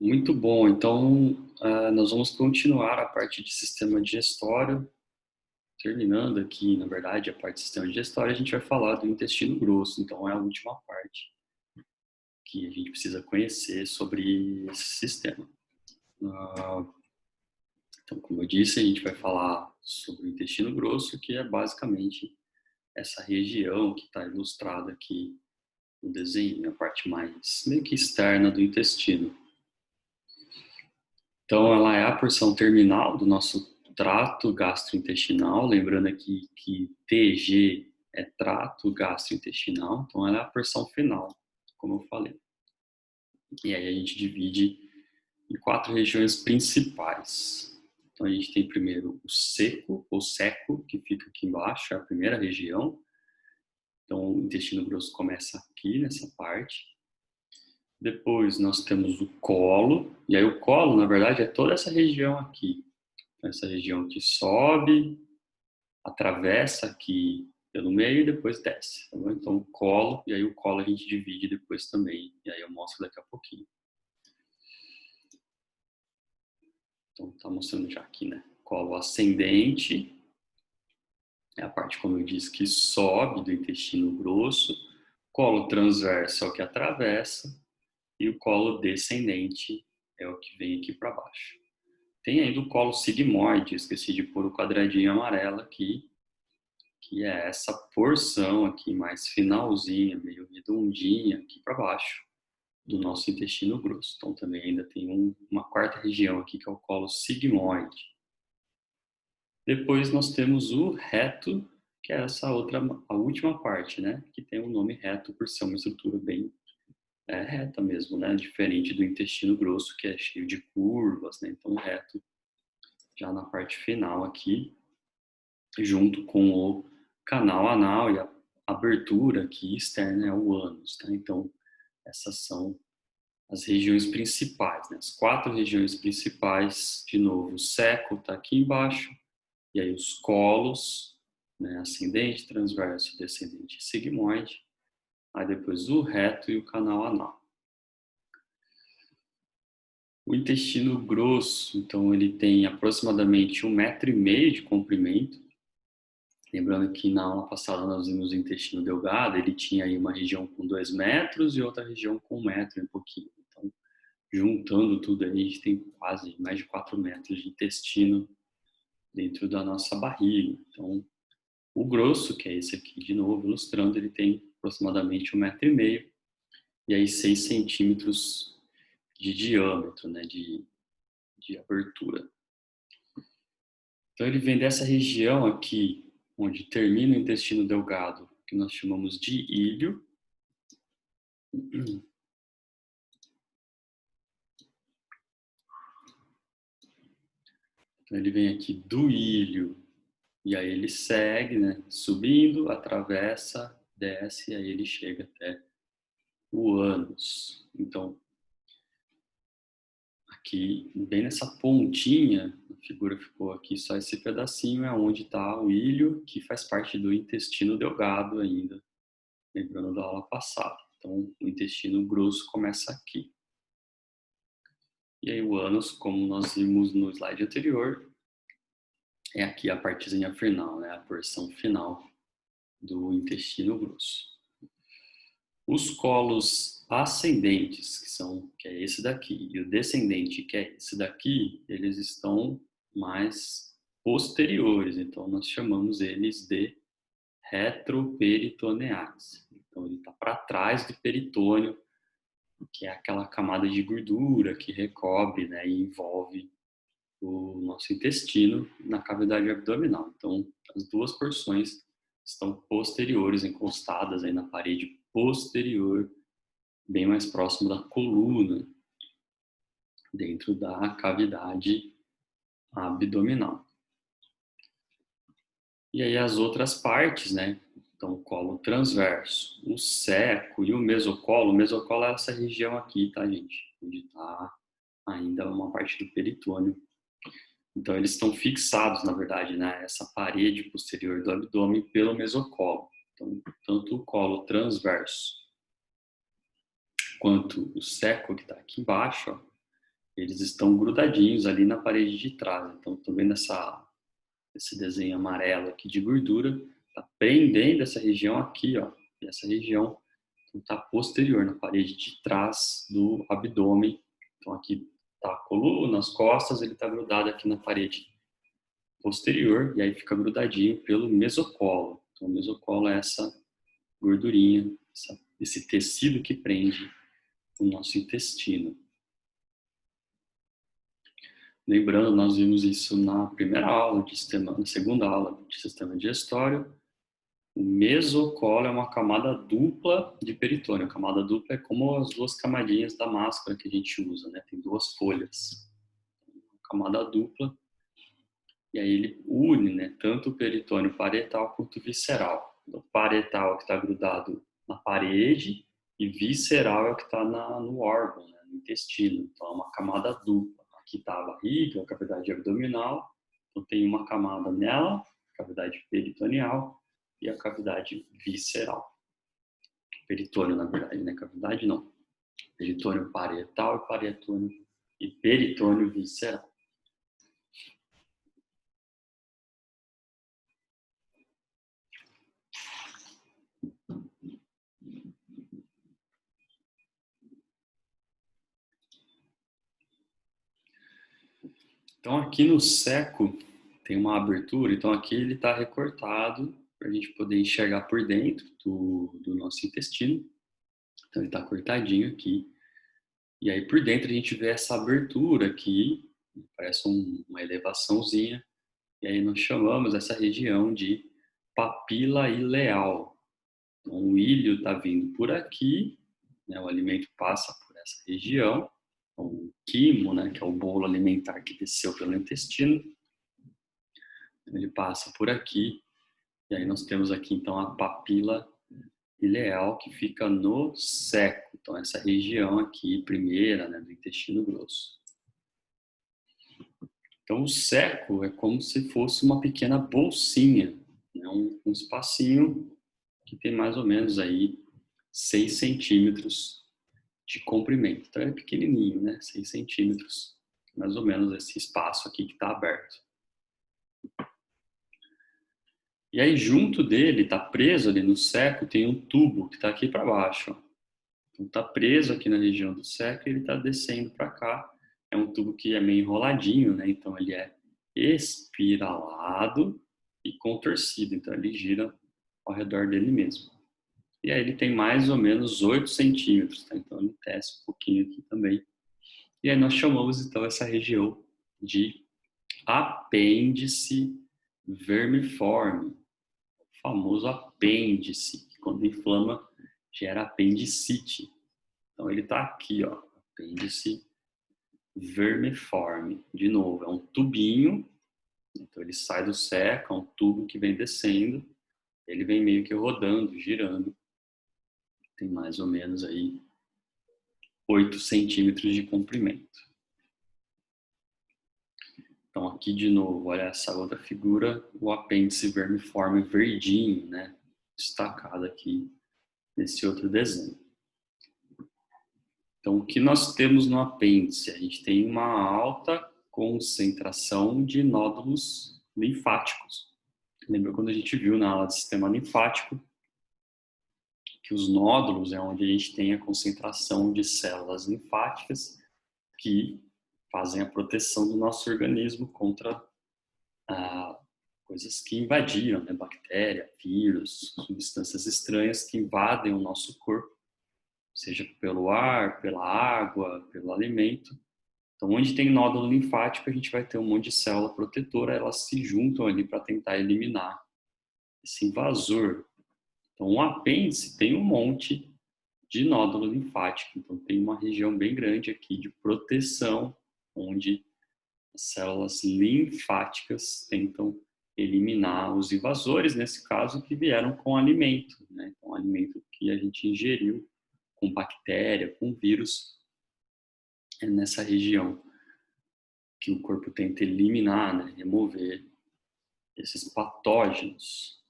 Muito bom. Então, nós vamos continuar a parte de sistema digestório. Terminando aqui, na verdade, a parte de sistema digestório, a gente vai falar do intestino grosso. Então, é a última parte que a gente precisa conhecer sobre esse sistema. Ah, Então, como eu disse, a gente vai falar sobre o intestino grosso, que é basicamente essa região que está ilustrada aqui no desenho, a parte mais meio que externa do intestino. Então, ela é a porção terminal do nosso trato gastrointestinal, lembrando aqui que TG é trato gastrointestinal, então ela é a porção final, como eu falei. E aí a gente divide em 4 regiões principais. Então a gente tem primeiro o seco, ou seco, que fica aqui embaixo, é a primeira região. Então o intestino grosso começa aqui, nessa parte. Depois nós temos o colo, e aí o colo, na verdade, é toda essa região aqui. Essa região que sobe, atravessa aqui pelo meio e depois desce. Tá bom? Então o colo, e aí o colo a gente divide depois também, e aí eu mostro daqui a pouquinho. Então tá mostrando já aqui, né? Colo ascendente, é a parte, como eu disse, que sobe do intestino grosso. Colo transverso é o que atravessa, e o colo descendente é o que vem aqui para baixo. Tem ainda o colo sigmoide, esqueci de pôr o quadradinho amarelo aqui, que é essa porção aqui mais finalzinha, meio redondinha aqui para baixo do nosso intestino grosso. Então também ainda tem uma quarta região aqui que é o colo sigmoide. Depois nós temos o reto, que é essa outra, a última parte, né? Que tem o nome reto por ser uma estrutura bem reta mesmo, né? Diferente do intestino grosso, que é cheio de curvas, né? Então o reto já na parte final aqui, junto com o canal anal e a abertura aqui externa é o ânus, tá? Então, essas são as regiões principais, né? As 4 regiões principais, de novo, o seco está aqui embaixo, e aí os colos, né? Ascendente, transverso, descendente e sigmoide, aí depois o reto e o canal anal. O intestino grosso, então, ele tem aproximadamente 1,5 m de comprimento. Lembrando que na aula passada nós vimos o intestino delgado, ele tinha aí uma região com 2 metros e outra região com 1 metro e um pouquinho. Então, juntando tudo aí, a gente tem quase mais de 4 metros de intestino dentro da nossa barriga. Então, o grosso, que é esse aqui de novo, ilustrando, ele tem aproximadamente 1,5 m e aí 6 centímetros de diâmetro, né, de abertura. Então, ele vem dessa região aqui, onde termina o intestino delgado, que nós chamamos de íleo. Então, ele vem aqui do íleo, e aí ele segue, né, subindo, atravessa, desce, e aí ele chega até o ânus. Então, aqui, bem nessa pontinha, a figura ficou aqui só esse pedacinho, é onde está o íleo, que faz parte do intestino delgado ainda, lembrando da aula passada. Então, o intestino grosso começa aqui. E aí o ânus, como nós vimos no slide anterior, é aqui a partezinha final, né, a porção final do intestino grosso. Os colos ascendentes, que é esse daqui, e o descendente, que é esse daqui, eles estão mais posteriores, então nós chamamos eles de retroperitoneais. Então ele está para trás do peritônio, que é aquela camada de gordura que recobre, né, e envolve o nosso intestino na cavidade abdominal. Então, as duas porções estão posteriores, encostadas aí na parede posterior, bem mais próximo da coluna, dentro da cavidade abdominal. E aí as outras partes, né? Então, o colo transverso, o seco e o mesocolo. O mesocolo é essa região aqui, tá, gente? Onde está ainda uma parte do peritônio. Então, eles estão fixados, na verdade, né? Essa parede posterior do abdômen pelo mesocolo. Então, tanto o colo transverso quanto o seco, que está aqui embaixo, ó, eles estão grudadinhos ali na parede de trás. Então, estou vendo esse desenho amarelo aqui de gordura, está prendendo essa região aqui, ó, e essa região está posterior, na parede de trás do abdômen. Então, aqui está a coluna, as costas, ele está grudado aqui na parede posterior, e aí fica grudadinho pelo mesocolo. Então, o mesocolo é essa gordurinha, esse tecido que prende o nosso intestino. Lembrando, nós vimos isso na primeira aula de sistema, na segunda aula de sistema digestório. O mesocolo é uma camada dupla de peritônio. A camada dupla é como as duas camadinhas da máscara que a gente usa, né? Tem duas folhas. Camada dupla. E aí ele une, né, tanto o peritônio parietal quanto o visceral. O parietal é o que está grudado na parede e visceral é o que está no órgão, né, no intestino. Então é uma camada dupla. Aqui está a barriga, a cavidade abdominal. Então tem uma camada nela, cavidade peritoneal, e a cavidade visceral. Peritônio, na verdade, né? Cavidade não. Peritônio parietal e peritônio visceral. Então aqui no seco tem uma abertura, então aqui ele está recortado para a gente poder enxergar por dentro do nosso intestino. Então ele está cortadinho aqui. E aí por dentro a gente vê essa abertura aqui, parece uma elevaçãozinha. E aí nós chamamos essa região de papila ileal. Então o ilho está vindo por aqui, né, o alimento passa por essa região. O quimo, né, que é o bolo alimentar que desceu pelo intestino, ele passa por aqui, e aí nós temos aqui então a papila ileal que fica no seco, então essa região aqui primeira, né, do intestino grosso. Então o seco é como se fosse uma pequena bolsinha, né, um espacinho que tem mais ou menos aí 6 centímetros de comprimento. Então é pequenininho, né, 6 centímetros, mais ou menos esse espaço aqui que está aberto. E aí junto dele, está preso ali no seco, tem um tubo que está aqui para baixo. Então está preso aqui na região do seco e ele está descendo para cá. É um tubo que é meio enroladinho, né? Então ele é espiralado e contorcido. Então ele gira ao redor dele mesmo. E aí ele tem mais ou menos 8 centímetros, tá? Então ele desce um pouquinho aqui também. E aí nós chamamos então essa região de apêndice vermiforme. Famoso apêndice, que quando inflama gera apendicite. Então ele está aqui, ó, apêndice vermiforme. De novo, é um tubinho, então ele sai do seco, é um tubo que vem descendo, ele vem meio que rodando, girando. Tem mais ou menos aí 8 centímetros de comprimento. Então aqui de novo, olha essa outra figura, o apêndice vermiforme verdinho, né, destacado aqui nesse outro desenho. Então, o que nós temos no apêndice? A gente tem uma alta concentração de nódulos linfáticos. Lembra quando a gente viu na aula de sistema linfático que os nódulos é onde a gente tem a concentração de células linfáticas que fazem a proteção do nosso organismo contra coisas que invadiram, né? Bactéria, vírus, substâncias estranhas que invadem o nosso corpo, seja pelo ar, pela água, pelo alimento. Então, onde tem nódulo linfático, a gente vai ter um monte de célula protetora, elas se juntam ali para tentar eliminar esse invasor. Então, o apêndice tem um monte de nódulo linfático, então tem uma região bem grande aqui de proteção, onde as células linfáticas tentam eliminar os invasores, nesse caso, que vieram com alimento, né? Então, alimento que a gente ingeriu com bactéria, com vírus, é nessa região que o corpo tenta eliminar, né? Remover esses patógenos.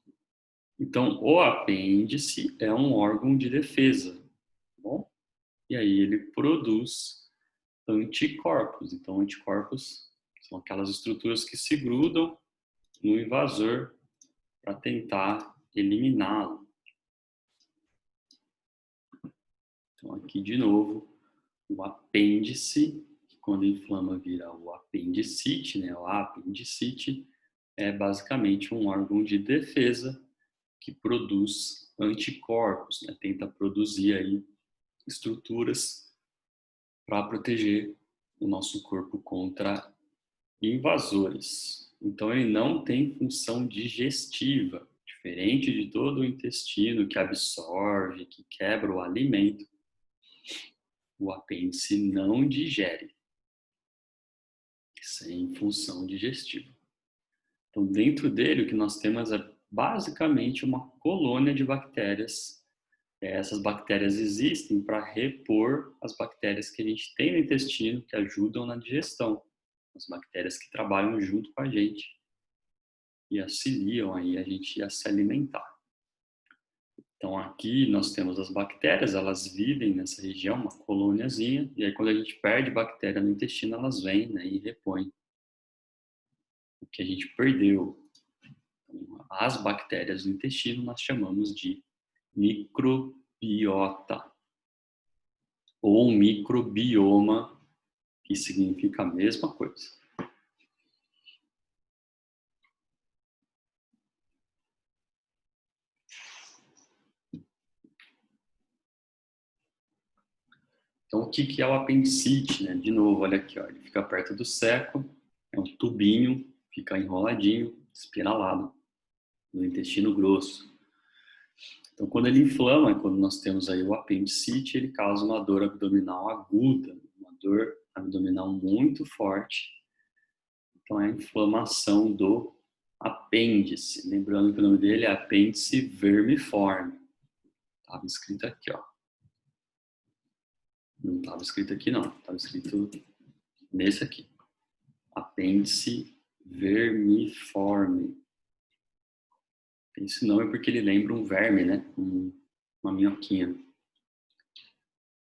Então, o apêndice é um órgão de defesa, tá bom? E aí ele produz anticorpos. Então, anticorpos são aquelas estruturas que se grudam no invasor para tentar eliminá-lo. Então, aqui de novo, o apêndice, que quando inflama vira o apendicite, né? O apendicite é basicamente um órgão de defesa que produz anticorpos, né? Tenta produzir aí estruturas para proteger o nosso corpo contra invasores. Então, ele não tem função digestiva, diferente de todo o intestino que absorve, que quebra o alimento. O apêndice não digere, sem função digestiva. Então, dentro dele, o que nós temos é basicamente uma colônia de bactérias. Essas bactérias existem para repor as bactérias que a gente tem no intestino, que ajudam na digestão. As bactérias que trabalham junto com a gente e auxiliam aí a gente a se alimentar. Então, aqui nós temos as bactérias, elas vivem nessa região, uma colôniazinha, e aí quando a gente perde bactéria no intestino, elas vêm, né, e repõem o que a gente perdeu. Então, as bactérias do intestino nós chamamos de microbiota ou microbioma, que significa a mesma coisa. Então, o que é o apendicite, né? De novo, olha aqui, ó, ele fica perto do seco, é um tubinho, fica enroladinho, espiralado, no intestino grosso. Então, quando ele inflama, quando nós temos aí o apendicite, ele causa uma dor abdominal aguda, uma dor abdominal muito forte. Então, é a inflamação do apêndice. Lembrando que o nome dele é apêndice vermiforme. Estava escrito aqui, ó. Não estava escrito aqui, não. Estava escrito nesse aqui. Apêndice vermiforme. Esse nome é porque ele lembra um verme, né? Uma minhoquinha.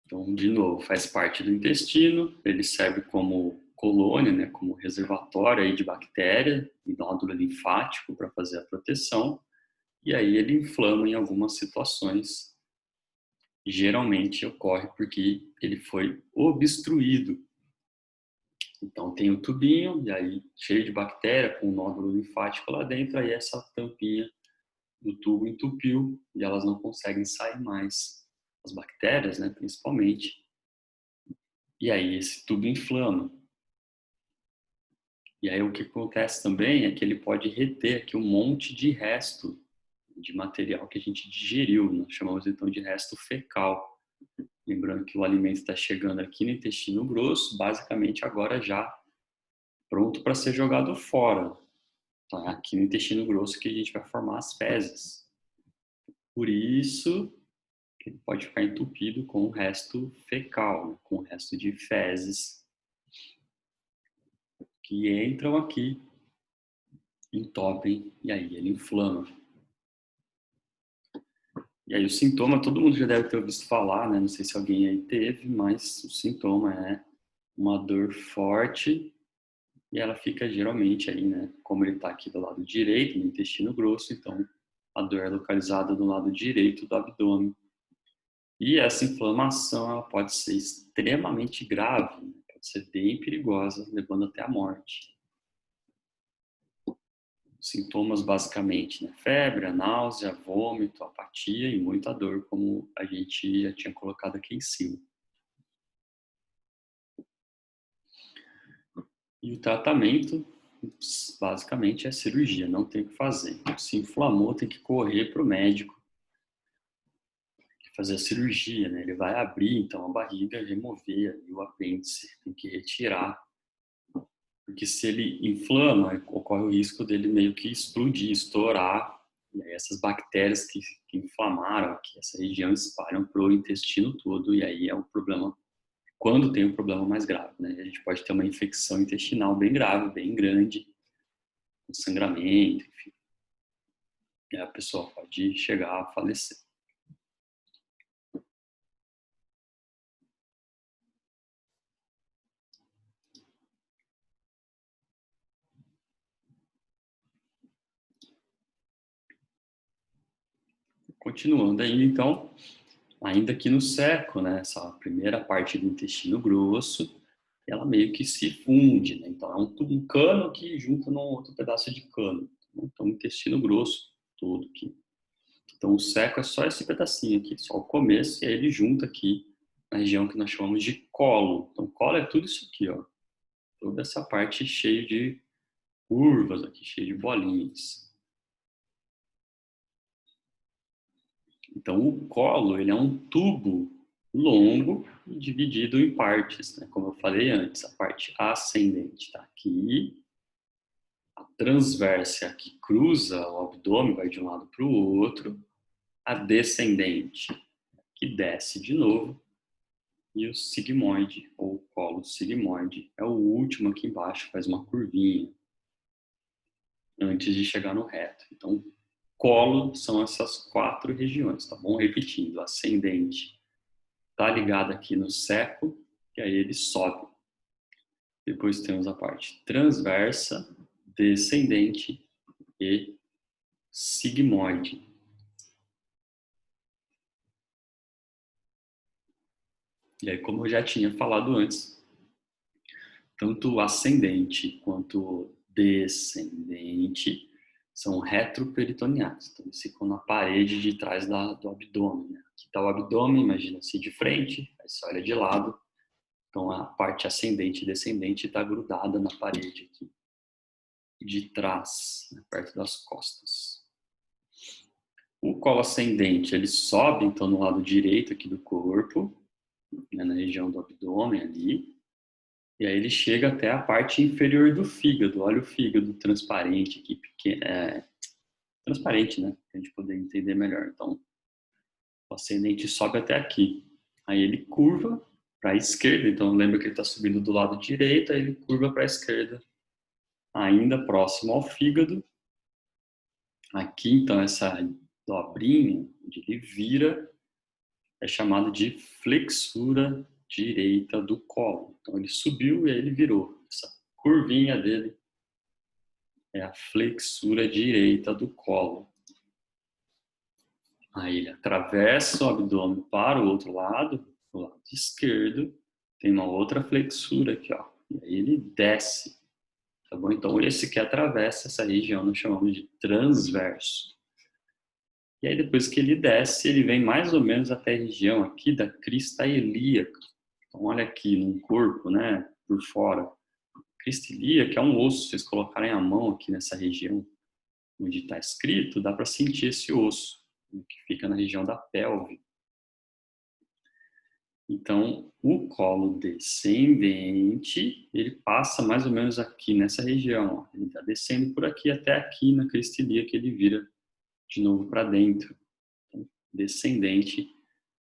Então, de novo, faz parte do intestino. Ele serve como colônia, né? Como reservatório aí de bactéria e nódulo linfático para fazer a proteção. E aí ele inflama em algumas situações. Geralmente ocorre porque ele foi obstruído. Então tem o tubinho, e aí cheio de bactéria, com um nódulo linfático lá dentro, aí essa tampinha do tubo entupiu e elas não conseguem sair mais. As bactérias, né, principalmente. E aí esse tubo inflama. E aí o que acontece também é que ele pode reter aqui um monte de resto de material que a gente digeriu, nós chamamos então de resto fecal. Lembrando que o alimento está chegando aqui no intestino grosso, basicamente agora já pronto para ser jogado fora. Então, é aqui no intestino grosso que a gente vai formar as fezes. Por isso que ele pode ficar entupido com o resto fecal, com o resto de fezes que entram aqui, entopem e aí ele inflama. E aí o sintoma, todo mundo já deve ter ouvido falar, né? Não sei se alguém aí teve, mas o sintoma é uma dor forte e ela fica geralmente aí, né? Como ele está aqui do lado direito, no intestino grosso, então a dor é localizada do lado direito do abdômen. E essa inflamação ela pode ser extremamente grave, pode ser bem perigosa, levando até a morte. Sintomas basicamente, né? Febre, náusea, vômito, apatia e muita dor, como a gente já tinha colocado aqui em cima. E o tratamento, basicamente, é cirurgia, não tem o que fazer. Se inflamou, tem que correr para o médico, fazer a cirurgia, né? Ele vai abrir, então, a barriga, remover o apêndice, tem que retirar. Porque se ele inflama, ocorre o risco dele meio que explodir, estourar. E aí essas bactérias que inflamaram aqui, essa região, espalham para o intestino todo. E aí é um problema, quando tem um problema mais grave, né? A gente pode ter uma infecção intestinal bem grave, bem grande, um sangramento, enfim. E a pessoa pode chegar a falecer. Continuando ainda, então, ainda aqui no seco, né? Essa primeira parte do intestino grosso, ela meio que se funde, né? Então, é um cano que junta num outro pedaço de cano. Então, o intestino grosso todo aqui. Então, o seco é só esse pedacinho aqui, só o começo, e aí ele junta aqui na região que nós chamamos de colo. Então, colo é tudo isso aqui, ó. Toda essa parte cheia de curvas aqui, cheia de bolinhas. Então, o colo, ele é um tubo longo e dividido em partes, né? Como eu falei antes, a parte ascendente está aqui, a transversa que cruza o abdômen, vai de um lado para o outro, a descendente que desce de novo, e o sigmoide, ou colo sigmoide, é o último aqui embaixo, faz uma curvinha antes de chegar no reto. Então, colo são essas 4 regiões, tá bom? Repetindo, ascendente tá ligado aqui no seco, e aí ele sobe. Depois temos a parte transversa, descendente e sigmoide. E aí, como eu já tinha falado antes, tanto o ascendente quanto o descendente são retroperitoneais. Então, eles ficam na parede de trás do abdômen. Né? Aqui está o abdômen, imagina assim de frente, aí você olha de lado. Então, a parte ascendente e descendente está grudada na parede aqui de trás, né, perto das costas. O colo ascendente, ele sobe, então, no lado direito aqui do corpo, né, na região do abdômen ali, e aí ele chega até a parte inferior do fígado. Olha o fígado transparente aqui, pequeno, transparente, né, para a gente poder entender melhor. Então, o ascendente sobe até aqui. Aí ele curva para a esquerda, então lembra que ele está subindo do lado direito, aí ele curva para a esquerda, ainda próximo ao fígado. Aqui, então, essa dobrinha, onde ele vira, é chamado de flexura direita do colo. Então, ele subiu e aí ele virou. Essa curvinha dele é a flexura direita do colo. Aí ele atravessa o abdômen para o outro lado, o lado esquerdo, tem uma outra flexura aqui, ó. E aí ele desce, tá bom? Então, esse que atravessa essa região nós chamamos de transverso. E aí, depois que ele desce, ele vem mais ou menos até a região aqui da crista ilíaca. Então, olha aqui no corpo, né, por fora. Crista ilíaca é um osso. Se vocês colocarem a mão aqui nessa região onde está escrito, dá para sentir esse osso, né, que fica na região da pelve. Então, o colo descendente, ele passa mais ou menos aqui nessa região. Ó. Ele está descendo por aqui até aqui na crista ilíaca, ele vira de novo para dentro. Então, descendente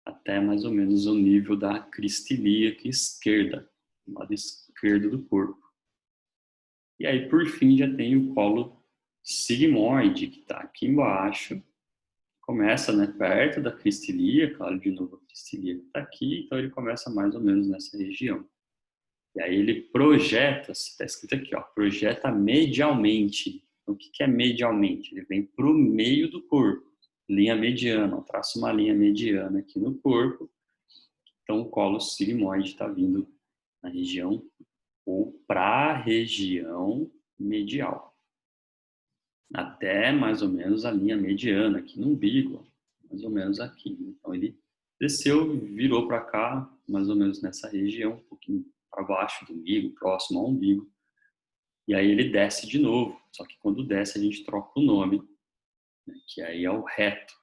até mais ou menos o nível da crista ilíaca esquerda, do lado esquerdo do corpo. E aí, por fim, já tem o colo sigmoide, que está aqui embaixo. Começa, né, perto da crista ilíaca, olha de novo a crista ilíaca está aqui, então ele começa mais ou menos nessa região. E aí ele projeta, está escrito aqui, ó, projeta medialmente. Então, o que é medialmente? Ele vem para o meio do corpo, linha mediana, traça uma linha mediana aqui no corpo. Então, o colo sigmoide está vindo na região ou para a região medial, até mais ou menos a linha mediana aqui no umbigo, mais ou menos aqui. Então, ele desceu, virou para cá, mais ou menos nessa região, um pouquinho para baixo do umbigo, próximo ao umbigo. E aí ele desce de novo, só que quando desce a gente troca o nome, né, que aí é o reto.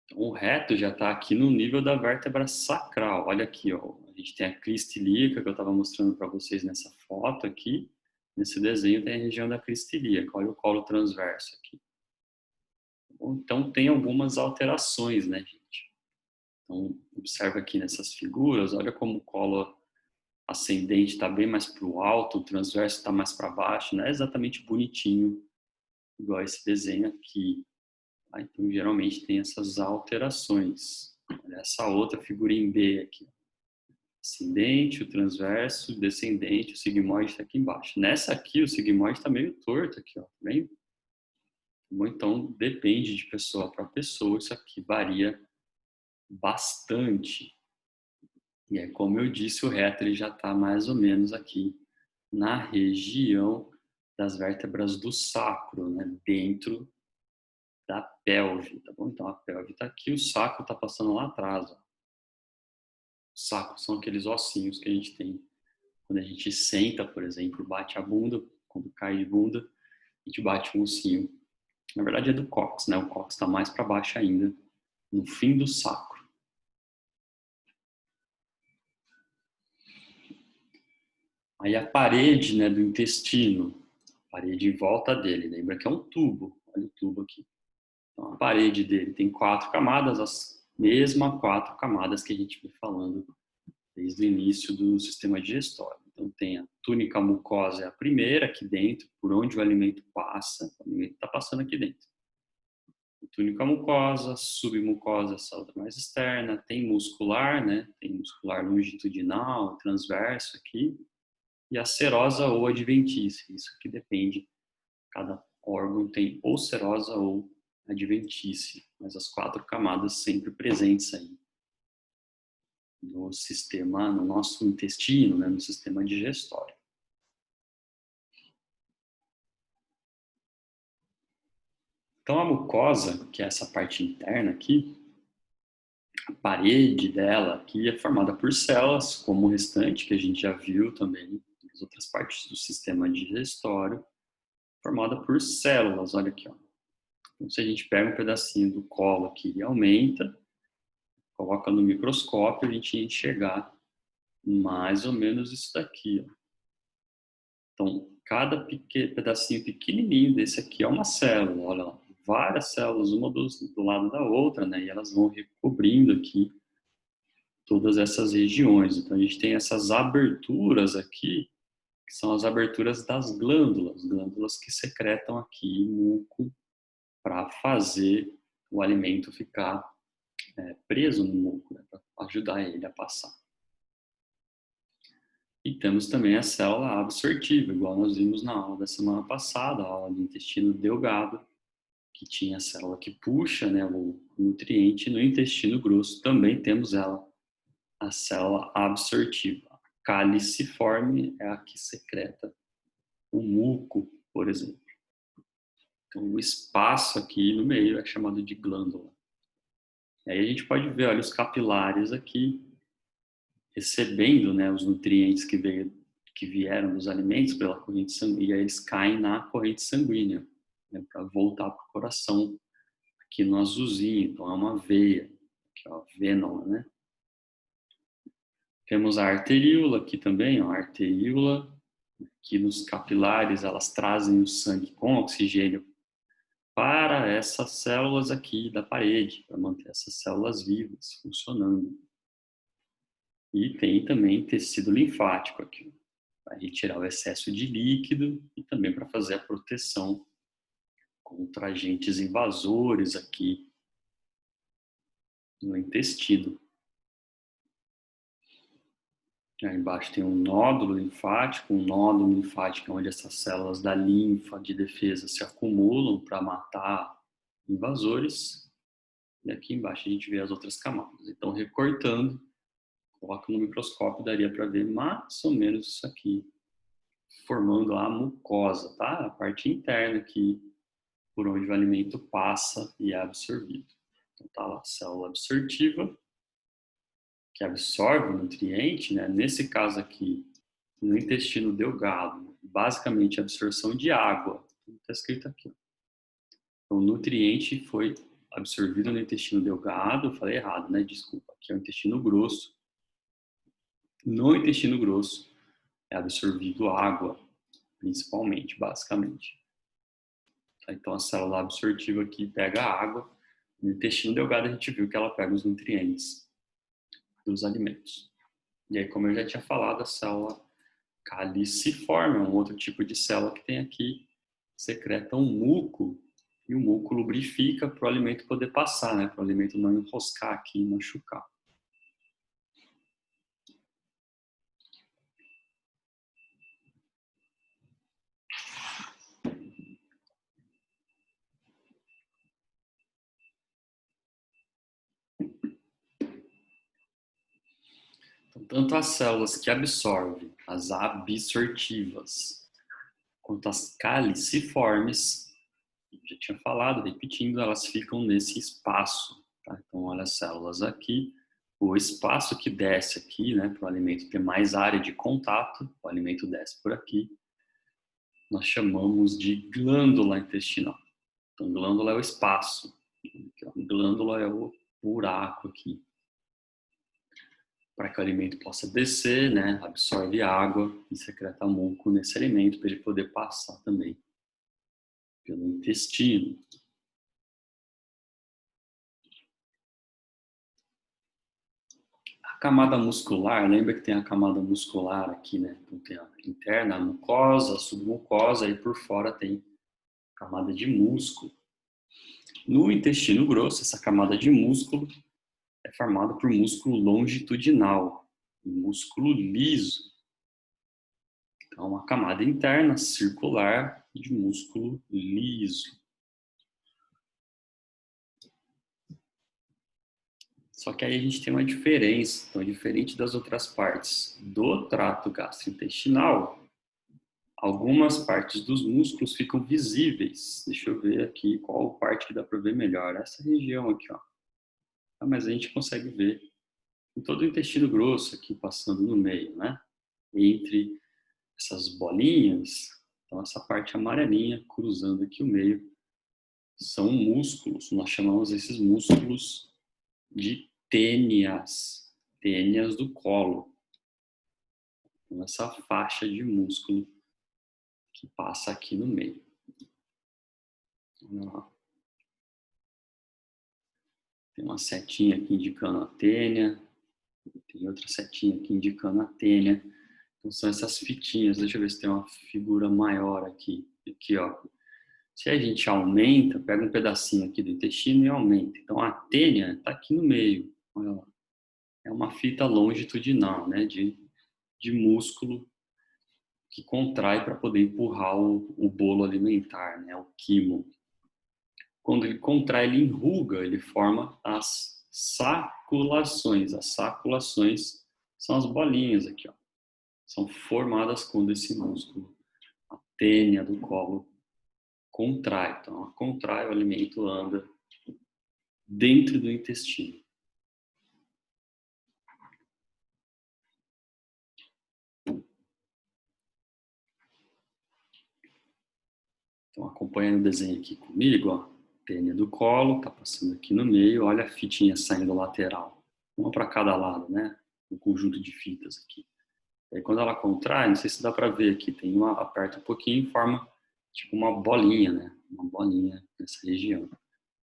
Então, o reto já está aqui no nível da vértebra sacral. Olha aqui, ó. A gente tem a crista ilíaca que eu estava mostrando para vocês nessa foto aqui. Nesse desenho tem a região da crista ilíaca. Olha o colo transverso aqui. Então, tem algumas alterações, né, gente? Então, observa aqui nessas figuras, olha como o colo ascendente está bem mais para o alto, o transverso está mais para baixo. Não é exatamente bonitinho, igual esse desenho aqui. Então, geralmente tem essas alterações. Olha essa outra figura em B aqui. Ascendente, o transverso, o descendente, o sigmoide está aqui embaixo. Nessa aqui, o sigmoide está meio torto aqui, ó. Tá vendo? Ou então, depende de pessoa para pessoa, isso aqui varia bastante. E aí, como eu disse, o reto ele já está mais ou menos aqui na região das vértebras do sacro, né? Dentro da pelve, tá bom? Então, a pelve está aqui, o sacro está passando lá atrás, ó. Os sacros são aqueles ossinhos que a gente tem quando a gente senta, por exemplo, bate a bunda, quando cai de bunda, a gente bate um ossinho. Na verdade é do cóccix, né? O cóccix está mais para baixo ainda, no fim do sacro. Aí a parede, né, do intestino, a parede em volta dele, lembra que é um tubo, olha o tubo aqui. Então a parede dele tem 4 camadas, as mesmas 4 camadas que a gente vem falando desde o início do sistema digestório. Então tem a túnica mucosa, é a primeira aqui dentro, por onde o alimento passa, o alimento está passando aqui dentro. Túnica mucosa, submucosa, essa outra mais externa, tem muscular, né? Tem muscular longitudinal, transverso aqui, e a serosa ou adventícia. Isso aqui depende, cada órgão tem ou serosa ou adventícia, mas as 4 camadas sempre presentes aí no sistema, no nosso intestino, né? No sistema digestório. Então a mucosa, que é essa parte interna aqui, a parede dela aqui é formada por células, como o restante que a gente já viu também, as outras partes do sistema digestório, formada por células, olha aqui, ó. Então, se a gente pega um pedacinho do colo aqui e aumenta, coloca no microscópio, a gente ia enxergar mais ou menos isso daqui, ó. Então, cada pedacinho pequenininho desse aqui é uma célula, olha lá, várias células, uma do lado da outra, né? E elas vão recobrindo aqui todas essas regiões. Então, a gente tem essas aberturas aqui, que são as aberturas das glândulas que secretam aqui muco para fazer o alimento ficar preso no muco, né, para ajudar ele a passar. E temos também a célula absortiva, igual nós vimos na aula da semana passada, a aula do intestino delgado, que tinha a célula que puxa, né, o nutriente. No intestino grosso também temos ela, a célula absortiva. A caliciforme é a que secreta o muco, por exemplo. Então, o espaço aqui no meio é chamado de glândula. E aí a gente pode ver, olha, os capilares aqui recebendo, né, os nutrientes que vieram dos alimentos pela corrente sanguínea, e aí eles caem na corrente sanguínea, né, para voltar para o coração, aqui no azulzinho. Então é uma veia, aqui, ó, vênula, né? Temos a arteríola aqui também, ó, a arteríola, que nos capilares elas trazem o sangue com oxigênio para essas células aqui da parede, para manter essas células vivas, funcionando. E tem também tecido linfático aqui, para retirar o excesso de líquido e também para fazer a proteção contra agentes invasores aqui no intestino. Aí embaixo tem um nódulo linfático, onde essas células da linfa de defesa se acumulam para matar invasores. E aqui embaixo a gente vê as outras camadas. Então, recortando, coloca no microscópio, daria para ver mais ou menos isso aqui, formando a mucosa, tá? A parte interna aqui, por onde o alimento passa e é absorvido. Então, tá lá a célula absortiva, que absorve o nutriente, né? Nesse caso aqui, no intestino delgado, basicamente absorção de água. Está escrito aqui. Então, o nutriente foi absorvido no intestino delgado, eu falei errado, né? Desculpa, aqui é o intestino grosso. No intestino grosso é absorvido água, principalmente, basicamente. Então, a célula absortiva aqui pega a água. No intestino delgado, a gente viu que ela pega os nutrientes dos alimentos. E aí, como eu já tinha falado, a célula caliciforme é um outro tipo de célula que tem aqui, secreta um muco, e o muco lubrifica para o alimento poder passar, né? Para o alimento não enroscar aqui e machucar. Então, tanto as células que absorvem, as absortivas, quanto as caliciformes, já tinha falado, repetindo, elas ficam nesse espaço. Tá? Então, olha as células aqui, o espaço que desce aqui, né, para o alimento ter mais área de contato, o alimento desce por aqui, nós chamamos de glândula intestinal. Então, glândula é o espaço, glândula é o buraco aqui, para que o alimento possa descer, né, absorve água e secreta muco nesse alimento para ele poder passar também pelo intestino. A camada muscular, lembra que tem a camada muscular aqui, né? Então tem a interna, a mucosa, a submucosa, e por fora tem a camada de músculo. No intestino grosso, essa camada de músculo é formada por músculo longitudinal, músculo liso. Então, uma camada interna circular de músculo liso. Só que aí a gente tem uma diferença. Então, diferente das outras partes do trato gastrointestinal, algumas partes dos músculos ficam visíveis. Deixa eu ver aqui qual parte que dá para ver melhor. Essa região aqui, ó. Mas a gente consegue ver em todo o intestino grosso aqui passando no meio, né? Entre essas bolinhas, então essa parte amarelinha cruzando aqui o meio, são músculos. Nós chamamos esses músculos de tênias, tênias do colo. Então, essa faixa de músculo que passa aqui no meio. Tem uma setinha aqui indicando a tênia, tem outra setinha aqui indicando a tênia. Então, são essas fitinhas. Deixa eu ver se tem uma figura maior aqui. Aqui, ó. Se a gente aumenta, pega um pedacinho aqui do intestino e aumenta. Então, a tênia está aqui no meio. Olha lá. É uma fita longitudinal, né, de músculo que contrai para poder empurrar o bolo alimentar, né, o quimo. Quando ele contrai, ele enruga, ele forma as saculações. As saculações são as bolinhas aqui, ó. São formadas quando esse músculo, a tênia do colo, contrai. Então, ela contrai, o alimento anda dentro do intestino. Então, acompanhando o desenho aqui comigo, ó, tênia do colo, tá passando aqui no meio, olha a fitinha saindo lateral, uma para cada lado, né? Um conjunto de fitas aqui. Aí, quando ela contrai, não sei se dá para ver aqui, tem uma, aperta um pouquinho e forma tipo uma bolinha, né? Uma bolinha nessa região.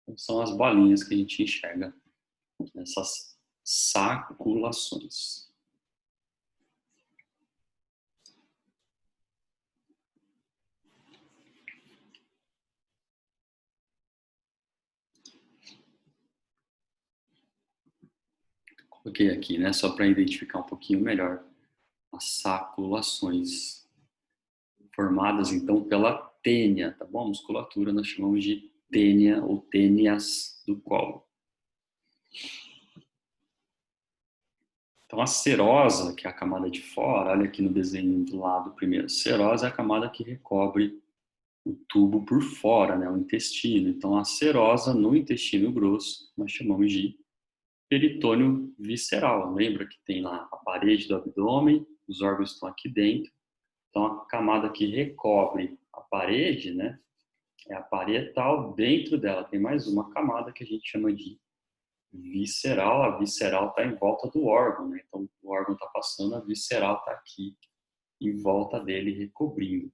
Então, são as bolinhas que a gente enxerga nessas saculações. Coloquei aqui, né? Só para identificar um pouquinho melhor as saculações formadas então pela tênia, tá bom? A musculatura nós chamamos de tênia ou tênias do colo. Então a serosa, que é a camada de fora, olha aqui no desenho do lado primeiro, serosa é a camada que recobre o tubo por fora, né, o intestino. Então a serosa no intestino grosso nós chamamos de peritônio visceral. Lembra que tem lá a parede do abdômen, os órgãos estão aqui dentro. Então a camada que recobre a parede, né, é a parietal. Dentro dela tem mais uma camada que a gente chama de visceral. A visceral está em volta do órgão, né? Então o órgão está passando, a visceral está aqui em volta dele, recobrindo.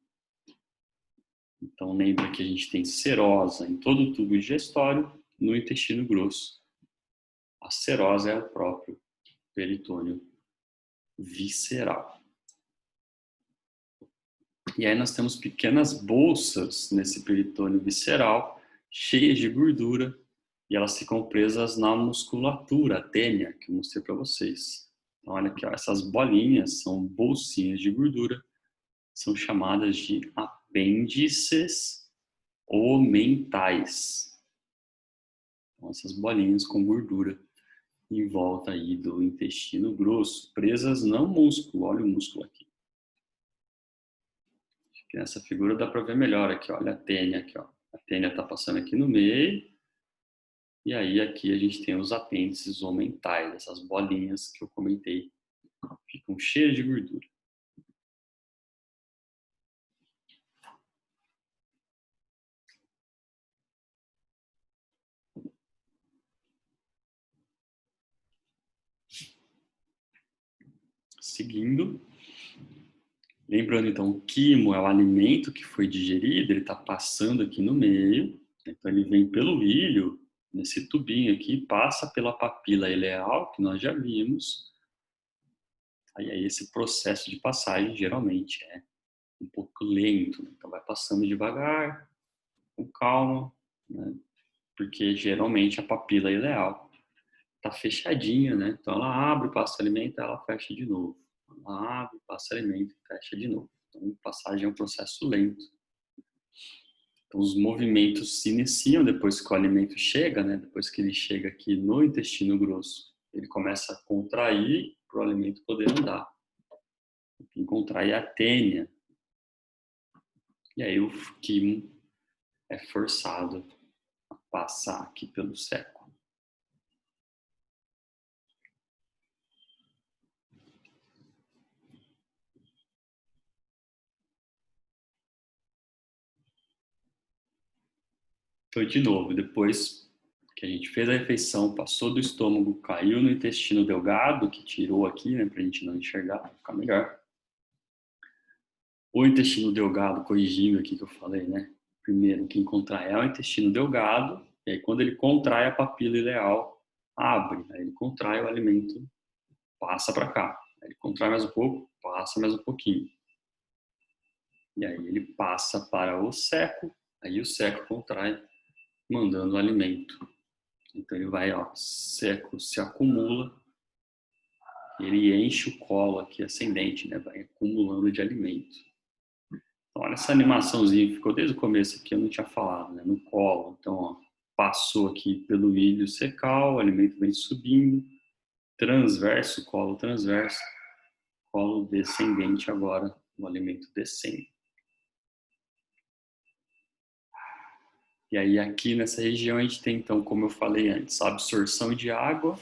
Então lembra que a gente tem serosa em todo o tubo digestório, no intestino grosso. A serosa é o próprio peritônio visceral. E aí nós temos pequenas bolsas nesse peritônio visceral, cheias de gordura, e elas ficam presas na musculatura, a tênia, que eu mostrei para vocês. Então olha aqui, ó, essas bolinhas são bolsinhas de gordura, são chamadas de apêndices omentais. Então essas bolinhas com gordura em volta aí do intestino grosso, presas no músculo. Olha o músculo aqui. Acho que nessa figura dá para ver melhor aqui, olha a tênia aqui, ó. A tênia está passando aqui no meio, e aí aqui a gente tem os apêndices omentais, essas bolinhas que eu comentei, ficam cheias de gordura. Seguindo, lembrando então, o quimo é o alimento que foi digerido, ele está passando aqui no meio, então ele vem pelo ilho, nesse tubinho aqui, passa pela papila ileal, que nós já vimos, aí esse processo de passagem geralmente é um pouco lento, né? Então vai passando devagar, com calma, né? Porque geralmente a papila ileal está fechadinha, né? Então ela abre, passa alimento, ela fecha de novo. Ela abre, passa alimento, fecha de novo. Então a passagem é um processo lento. Então os movimentos se iniciam depois que o alimento chega, né? Depois que ele chega aqui no intestino grosso, ele começa a contrair para o alimento poder andar. Quem contrai é a tênia. E aí o quimo é forçado a passar aqui pelo seco. Então, de novo, depois que a gente fez a refeição, passou do estômago, caiu no intestino delgado, que tirou aqui, né, para a gente não enxergar, para ficar melhor. O intestino delgado, corrigindo aqui que eu falei, né? Primeiro, quem contrai é o intestino delgado, e aí quando ele contrai a papila ileal, abre, aí ele contrai o alimento, passa para cá. Aí ele contrai mais um pouco, passa mais um pouquinho. E aí ele passa para o seco, aí o seco contrai, mandando o alimento. Então ele vai, ó, seco, se acumula, ele enche o colo aqui ascendente, né? Vai acumulando de alimento. Então, olha essa animaçãozinha que ficou desde o começo aqui, eu não tinha falado, né? No colo. Então, ó, passou aqui pelo ilho secal, o alimento vem subindo, transverso, colo descendente agora, o alimento descendo. E aí aqui nessa região a gente tem, então, como eu falei antes, a absorção de água,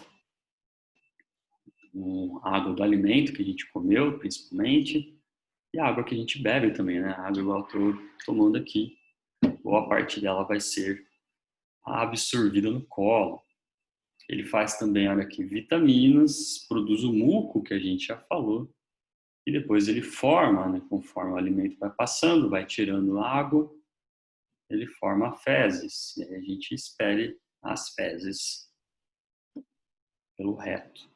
a água do alimento que a gente comeu, principalmente, e a água que a gente bebe também, né? A água igual eu estou tomando aqui, boa parte dela vai ser absorvida no colo. Ele faz também, olha aqui, vitaminas, produz o muco que a gente já falou, e depois ele forma, né? Conforme o alimento vai passando, vai tirando água, ele forma fezes, e aí a gente expele as fezes pelo reto.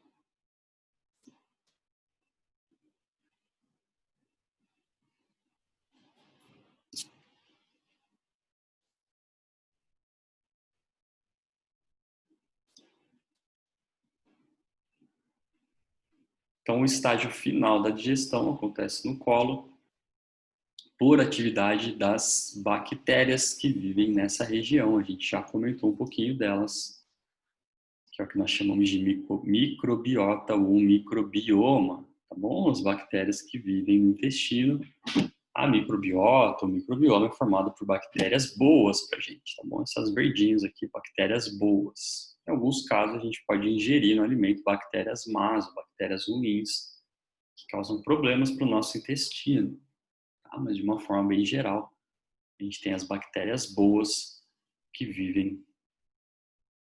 Então, o estágio final da digestão acontece no colo por atividade das bactérias que vivem nessa região. A gente já comentou um pouquinho delas, que é o que nós chamamos de microbiota ou microbioma, tá bom? As bactérias que vivem no intestino. A microbiota, o microbioma é formado por bactérias boas para a gente, tá bom? Essas verdinhas aqui, bactérias boas. Em alguns casos, a gente pode ingerir no alimento bactérias más, bactérias ruins, que causam problemas para o nosso intestino, tá? Mas de uma forma bem geral, a gente tem as bactérias boas que vivem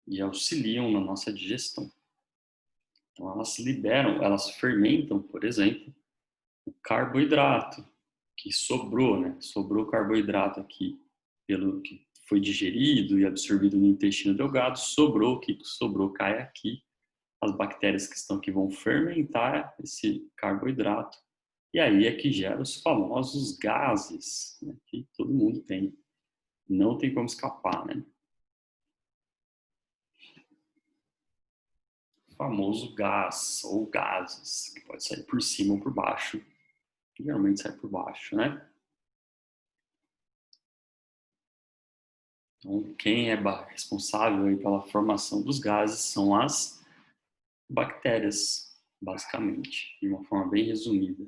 e auxiliam na nossa digestão. Então, elas liberam, elas fermentam, por exemplo, o carboidrato que sobrou, né? Sobrou carboidrato aqui pelo que foi digerido e absorvido no intestino delgado, sobrou, o que sobrou cai aqui. As bactérias que estão aqui vão fermentar esse carboidrato e aí é que gera os famosos gases, né? Que todo mundo tem. Não tem como escapar, né? O famoso gás ou gases, que pode sair por cima ou por baixo. Geralmente sai por baixo, né? Então, quem é responsável aí pela formação dos gases são as bactérias, basicamente, de uma forma bem resumida.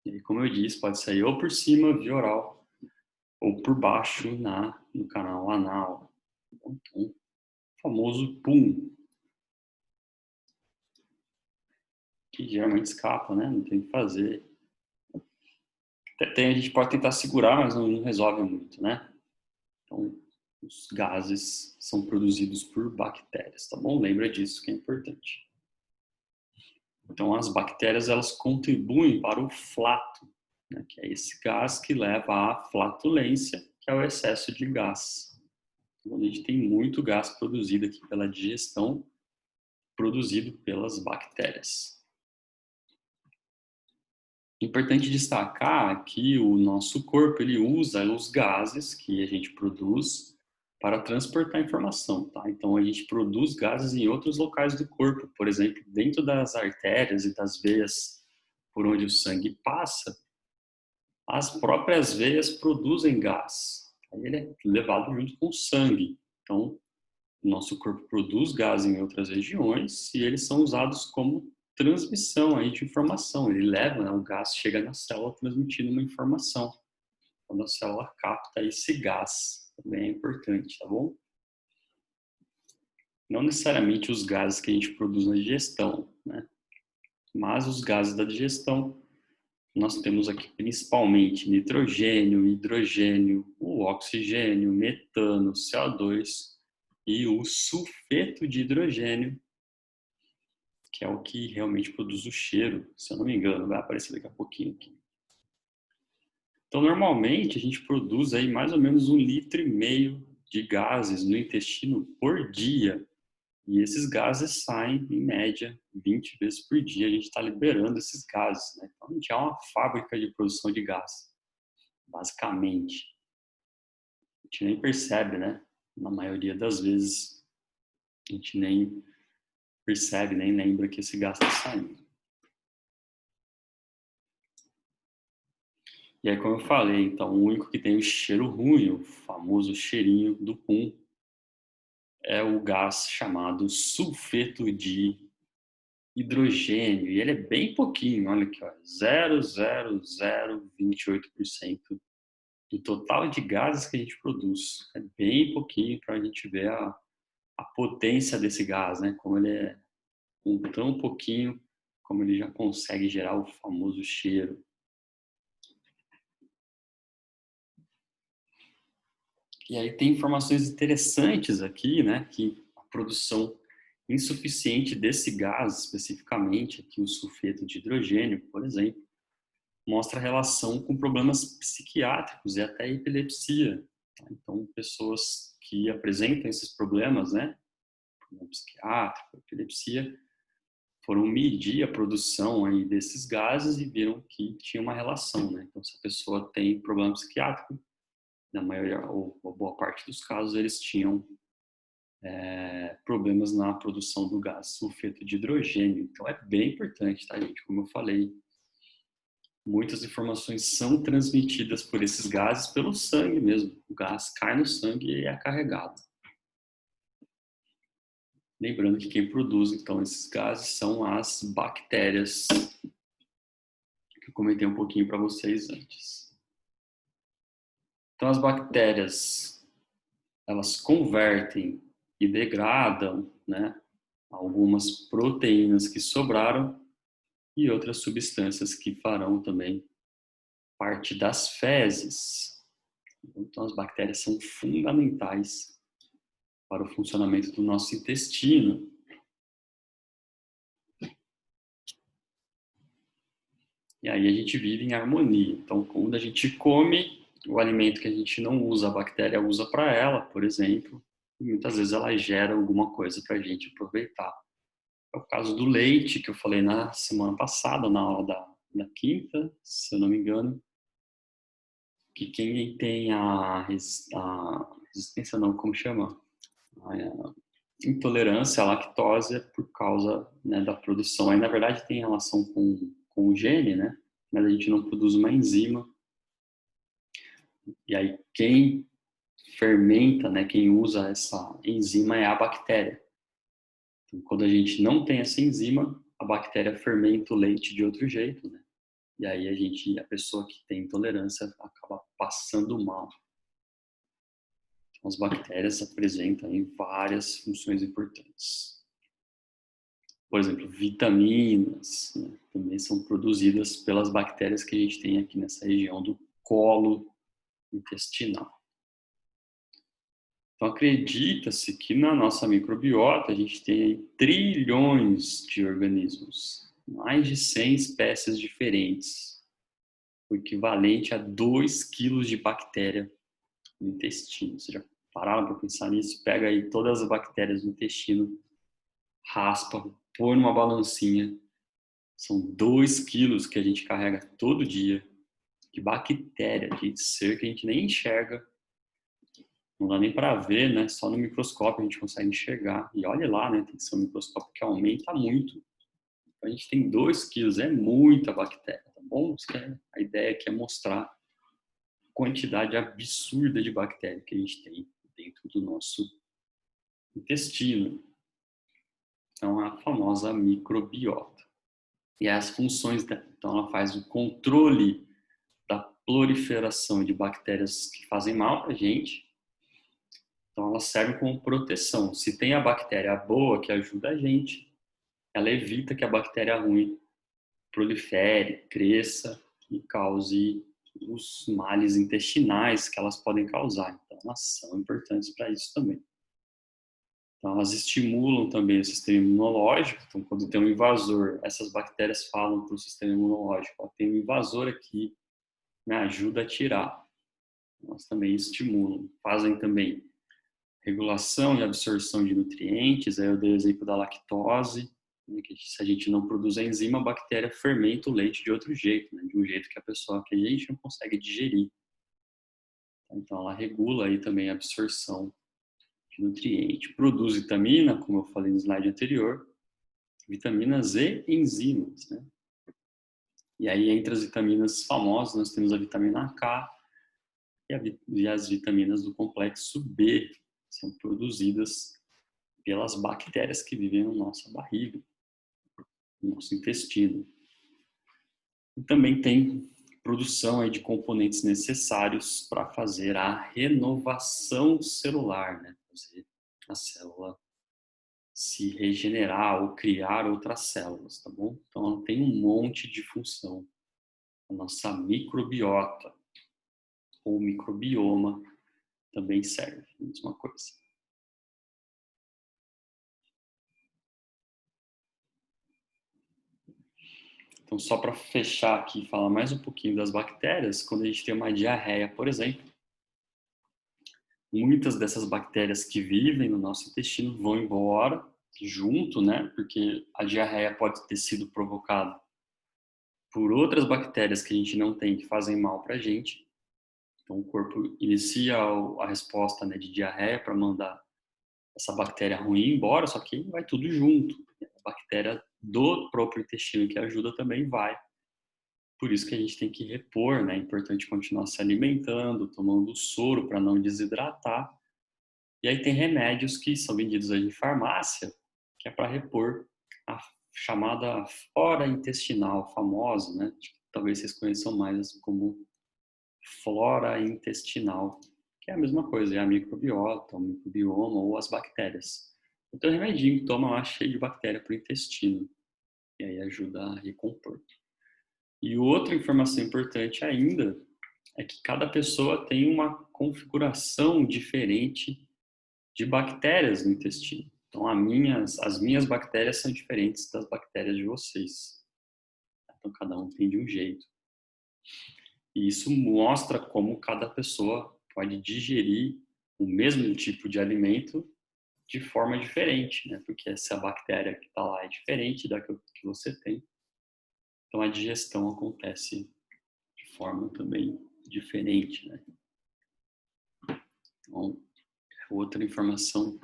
E aí, como eu disse, pode sair ou por cima, via oral, ou por baixo, no canal anal. Então, o famoso pum, que geralmente escapa, né? Não tem o que fazer. A gente pode tentar segurar, mas não resolve muito, né? Então, os gases são produzidos por bactérias, tá bom? Lembra disso, que é importante. Então, as bactérias, elas contribuem para o flato, né? Que é esse gás que leva à flatulência, que é o excesso de gás. Então, a gente tem muito gás produzido aqui pela digestão, produzido pelas bactérias. Importante destacar que o nosso corpo ele usa os gases que a gente produz para transportar informação, tá? Então a gente produz gases em outros locais do corpo, por exemplo, dentro das artérias e das veias por onde o sangue passa, as próprias veias produzem gás. Aí ele é levado junto com o sangue. Então o nosso corpo produz gás em outras regiões e eles são usados como transmissão aí de informação. Ele leva, né, o gás chega na célula transmitindo uma informação. Quando a célula capta esse gás, também é importante, tá bom? Não necessariamente os gases que a gente produz na digestão, né? Mas os gases da digestão, nós temos aqui principalmente nitrogênio, hidrogênio, o oxigênio, metano, CO2 e o sulfeto de hidrogênio, que é o que realmente produz o cheiro, se eu não me engano, vai aparecer daqui a pouquinho aqui. Então, normalmente, a gente produz aí mais ou menos 1,5 litro de gases no intestino por dia. E esses gases saem, em média, 20 vezes por dia. A gente está liberando esses gases, né? Então, a gente é uma fábrica de produção de gás, basicamente. A gente nem percebe, né? Na maioria das vezes, a gente nem percebe, nem lembra que esse gás está saindo. E aí, como eu falei, então, o único que tem o cheiro ruim, o famoso cheirinho do pum, é o gás chamado sulfeto de hidrogênio. E ele é bem pouquinho, olha aqui, ó, 0,0028% do total de gases que a gente produz. É bem pouquinho para a gente ver a potência desse gás, né? Como ele é com tão pouquinho, como ele já consegue gerar o famoso cheiro. E aí tem informações interessantes aqui, né, que a produção insuficiente desse gás, especificamente aqui o sulfeto de hidrogênio, por exemplo, mostra relação com problemas psiquiátricos e até epilepsia. Então, pessoas que apresentam esses problemas, né, problema psiquiátrico, epilepsia, foram medir a produção aí desses gases e viram que tinha uma relação, né? Então, se a pessoa tem problema psiquiátrico, na maioria ou boa parte dos casos, eles tinham problemas na produção do gás sulfeto de hidrogênio. Então, é bem importante, tá, gente? Como eu falei, muitas informações são transmitidas por esses gases pelo sangue mesmo. O gás cai no sangue e é carregado. Lembrando que quem produz, então, esses gases são as bactérias, que eu comentei um pouquinho para vocês antes. Então, as bactérias, elas convertem e degradam, né, algumas proteínas que sobraram e outras substâncias que farão também parte das fezes. Então, as bactérias são fundamentais para o funcionamento do nosso intestino. E aí a gente vive em harmonia. Então, quando a gente come o alimento que a gente não usa, a bactéria usa para ela, por exemplo, e muitas vezes ela gera alguma coisa para a gente aproveitar. É o caso do leite, que eu falei na semana passada, na aula da quinta, se eu não me engano, que quem tem a resistência, não, como chama? A intolerância à lactose é por causa, né, da produção. Aí, na verdade, tem relação com o gene, né? Mas a gente não produz uma enzima. E aí, quem fermenta, né, quem usa essa enzima é a bactéria. Então, quando a gente não tem essa enzima, a bactéria fermenta o leite de outro jeito, né? E aí a pessoa que tem intolerância acaba passando mal. Então, as bactérias apresentam aí várias funções importantes. Por exemplo, vitaminas, né, também são produzidas pelas bactérias que a gente tem aqui nessa região do colo intestinal. Então, acredita-se que na nossa microbiota a gente tem trilhões de organismos, mais de 100 espécies diferentes, o equivalente a 2 quilos de bactéria no intestino. Vocês já pararam para pensar nisso? Pega aí todas as bactérias no intestino, raspa, põe numa balancinha. São 2 quilos que a gente carrega todo dia de bactéria, de ser que a gente nem enxerga. Não dá nem para ver, né? Só no microscópio a gente consegue enxergar. E olha lá, né? Tem que ser um microscópio que aumenta muito. Então, a gente tem 2 quilos, é muita bactéria, tá bom? A ideia aqui é mostrar a quantidade absurda de bactéria que a gente tem dentro do nosso intestino. Então, a famosa microbiota. E as funções dela. Então, ela faz o controle da proliferação de bactérias que fazem mal para a gente. Então, ela serve como proteção. Se tem a bactéria boa que ajuda a gente, ela evita que a bactéria ruim prolifere, cresça e cause os males intestinais que elas podem causar. Então, elas são importantes para isso também. Então, elas estimulam também o sistema imunológico. Então, quando tem um invasor, essas bactérias falam para o sistema imunológico: ó, tem um invasor aqui, me ajuda a tirar. Elas também estimulam. Fazem também regulação e absorção de nutrientes. Aí eu dei o exemplo da lactose, né, que se a gente não produz a enzima, a bactéria fermenta o leite de outro jeito, né, de um jeito que a gente não consegue digerir. Então, ela regula aí também a absorção de nutriente. Produz vitamina, como eu falei no slide anterior, vitaminas e enzimas, né? E aí, entre as vitaminas famosas, nós temos a vitamina K e as vitaminas do complexo B, são produzidas pelas bactérias que vivem na nossa barriga, no nosso intestino. E também tem produção aí de componentes necessários para fazer a renovação celular, né? Fazer a célula se regenerar ou criar outras células, tá bom? Então, ela tem um monte de função. A nossa microbiota ou microbioma também serve, a mesma coisa. Então, só para fechar aqui e falar mais um pouquinho das bactérias, quando a gente tem uma diarreia, por exemplo, muitas dessas bactérias que vivem no nosso intestino vão embora junto, né? Porque a diarreia pode ter sido provocada por outras bactérias que a gente não tem, que fazem mal para a gente. Então, o corpo inicia a resposta, né, de diarreia para mandar essa bactéria ruim embora, só que vai tudo junto. A bactéria do próprio intestino que ajuda também vai. Por isso que a gente tem que repor, né? É importante continuar se alimentando, tomando soro para não desidratar. E aí tem remédios que são vendidos aí em farmácia, que é para repor a chamada flora intestinal, famosa, né? Talvez vocês conheçam mais como flora intestinal, que é a mesma coisa, é a microbiota, o microbioma ou as bactérias. Então, tem um remedinho que toma lá cheio de bactéria para o intestino, e aí ajuda a recompor. E outra informação importante ainda é que cada pessoa tem uma configuração diferente de bactérias no intestino. Então, as minhas bactérias são diferentes das bactérias de vocês. Então, cada um tem de um jeito. E isso mostra como cada pessoa pode digerir o mesmo tipo de alimento de forma diferente, né? Porque essa bactéria que está lá é diferente da que você tem. Então, a digestão acontece de forma também diferente, né? Então, outra informação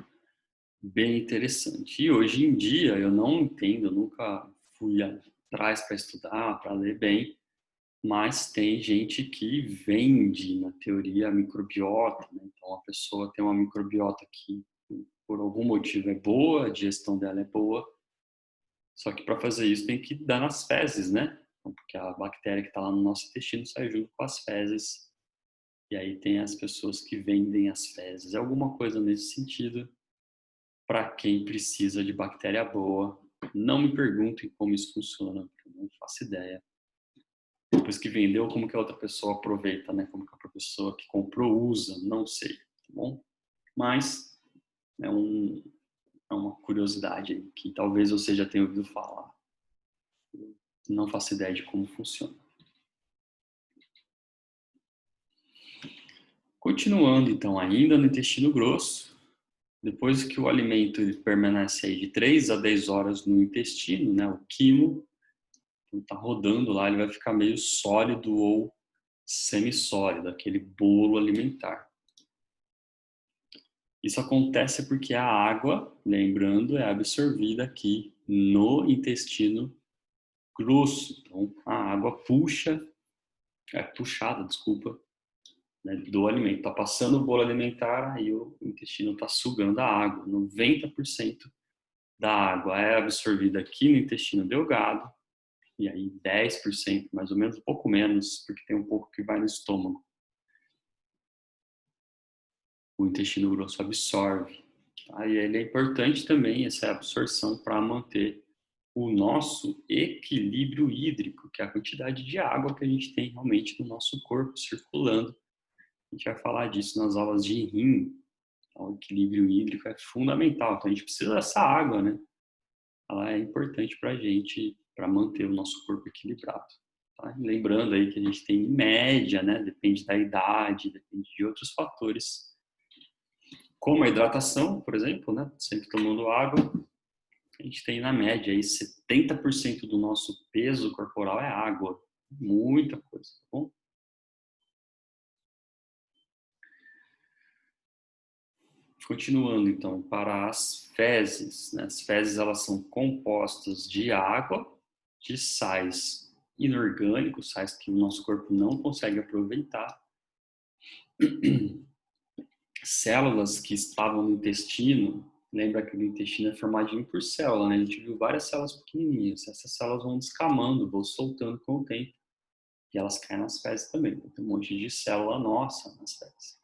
bem interessante. E hoje em dia eu não entendo, eu nunca fui atrás para estudar, para ler bem, mas tem gente que vende, na teoria, a microbiota, né? Então a pessoa tem uma microbiota que por algum motivo é boa, a digestão dela é boa, só que para fazer isso tem que dar nas fezes, né? Porque a bactéria que está lá no nosso intestino sai junto com as fezes. E aí tem as pessoas que vendem as fezes. É alguma coisa nesse sentido para quem precisa de bactéria boa. Não me perguntem como isso funciona, porque eu não faço ideia. Depois que vendeu, como que a outra pessoa aproveita, né? Como que a pessoa que comprou usa, não sei, tá bom? Mas é, é uma curiosidade aí, que talvez você já tenha ouvido falar. Não faço ideia de como funciona. Continuando, então, ainda no intestino grosso, depois que o alimento ele permanece aí de 3 a 10 horas no intestino, né, o quimo, está rodando lá, ele vai ficar meio sólido ou semissólido, aquele bolo alimentar. Isso acontece porque a água, lembrando, é absorvida aqui no intestino grosso. Então, a água puxada, desculpa, né, do alimento. Está passando o bolo alimentar, aí o intestino está sugando a água. 90% da água é absorvida aqui no intestino delgado, e aí 10%, mais ou menos, um pouco menos, porque tem um pouco que vai no estômago. O intestino grosso absorve. Tá? E ele é importante também, essa absorção, para manter o nosso equilíbrio hídrico, que é a quantidade de água que a gente tem realmente no nosso corpo circulando. A gente vai falar disso nas aulas de rim. O equilíbrio hídrico é fundamental. Então a gente precisa dessa água, né? Ela é importante para a gente, para manter o nosso corpo equilibrado. Tá? Lembrando aí que a gente tem média, né? Depende da idade, depende de outros fatores, como a hidratação, por exemplo, né? Sempre tomando água. A gente tem na média aí 70% do nosso peso corporal é água. Muita coisa, tá bom? Continuando, então, para as fezes. Né? As fezes, elas são compostas de água, de sais inorgânicos, sais que o nosso corpo não consegue aproveitar, células que estavam no intestino. Lembra que o intestino é formadinho por célula, né? A gente viu várias células pequenininhas. Essas células vão descamando, vão soltando com o tempo. E elas caem nas fezes também. Então, tem um monte de célula nossa nas fezes.